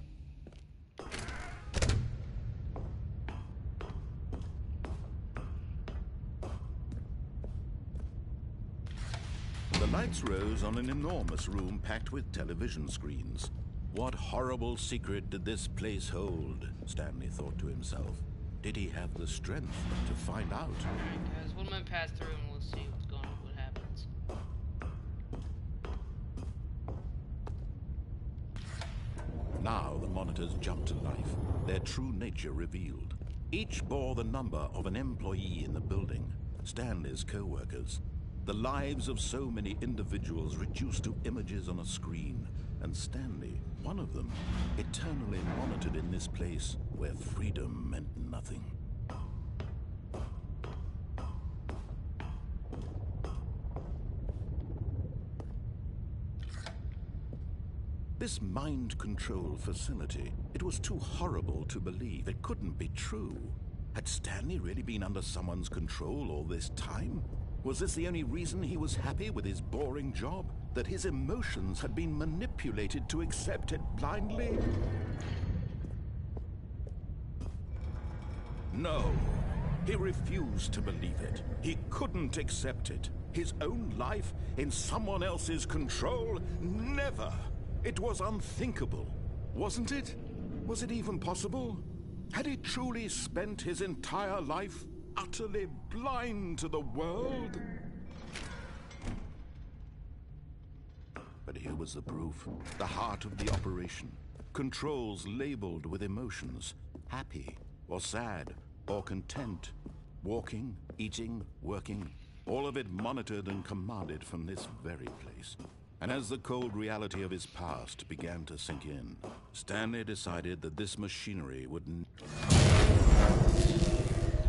The lights rose on an enormous room packed with television screens. What horrible secret did this place hold? Stanley thought to himself. Did he have the strength to find out? Alright guys, we'll pass through and we'll see what's going on, what happens. Now the monitors jumped to life, their true nature revealed. Each bore the number of an employee in the building, Stanley's co-workers. The lives of so many individuals reduced to images on a screen, and Stanley, one of them, eternally monitored in this place where freedom meant nothing. This mind control facility, it was too horrible to believe. It couldn't be true. Had Stanley really been under someone's control all this time? Was this the only reason he was happy with his boring job? That his emotions had been manipulated to accept it blindly? No. He refused to believe it. He couldn't accept it. His own life in someone else's control? Never! It was unthinkable, wasn't it? Was it even possible? Had he truly spent his entire life utterly blind to the world? But here was the proof, the heart of the operation. Controls labeled with emotions, happy or sad or content. Walking, eating, working, all of it monitored and commanded from this very place. And as the cold reality of his past began to sink in, Stanley decided that this machinery would...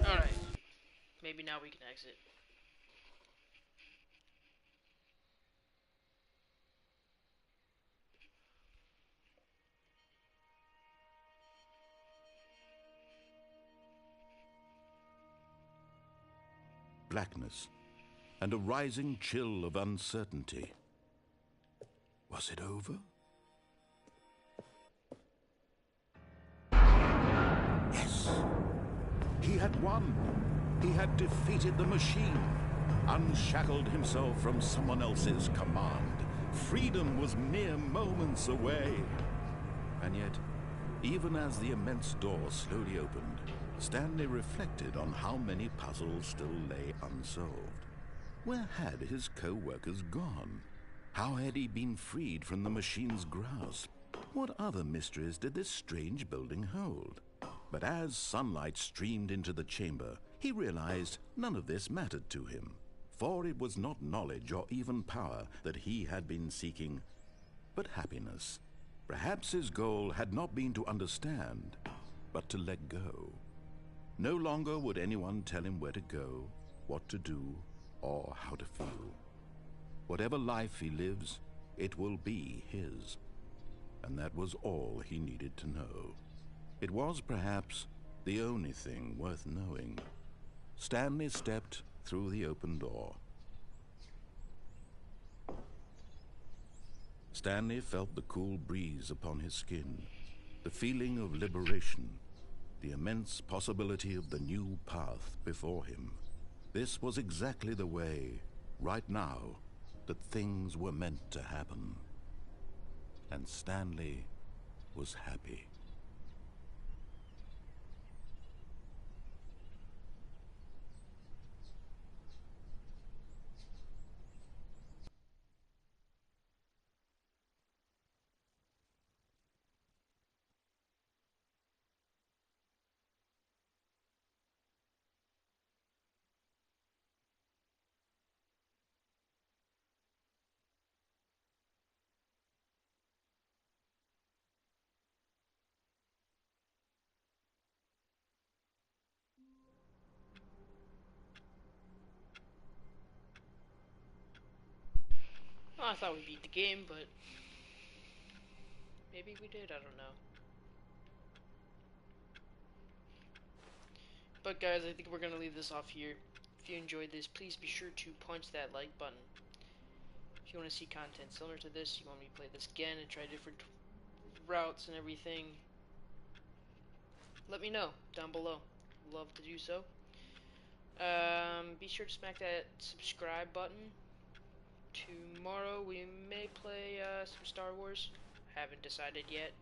Alright. Maybe now we can exit. Blackness and a rising chill of uncertainty. Was it over? had won. He had defeated the machine, unshackled himself from someone else's command. Freedom was mere moments away. And yet, even as the immense door slowly opened, Stanley reflected on how many puzzles still lay unsolved. Where had his co-workers gone? How had he been freed from the machine's grasp? What other mysteries did this strange building hold? But as sunlight streamed into the chamber, he realized none of this mattered to him, for it was not knowledge or even power that he had been seeking, but happiness. Perhaps his goal had not been to understand, but to let go. No longer would anyone tell him where to go, what to do, or how to feel. Whatever life he lives, it will be his. And that was all he needed to know. It was perhaps the only thing worth knowing. Stanley stepped through the open door. Stanley felt the cool breeze upon his skin, the feeling of liberation, the immense possibility of the new path before him. This was exactly the way, right now, that things were meant to happen. And Stanley was happy. Well, I thought we beat the game, but maybe we did, I don't know. But guys, I think we're going to leave this off here. If you enjoyed this, please be sure to punch that like button. If you want to see content similar to this, you want me to play this again and try different routes and everything, let me know down below. Love to do so. Be sure to smack that subscribe button. Tomorrow we may play some Star Wars. Haven't decided yet.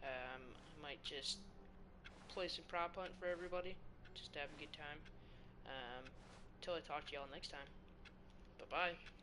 I might just play some prop hunt for everybody. Just have a good time. Until I talk to y'all next time. Bye-bye.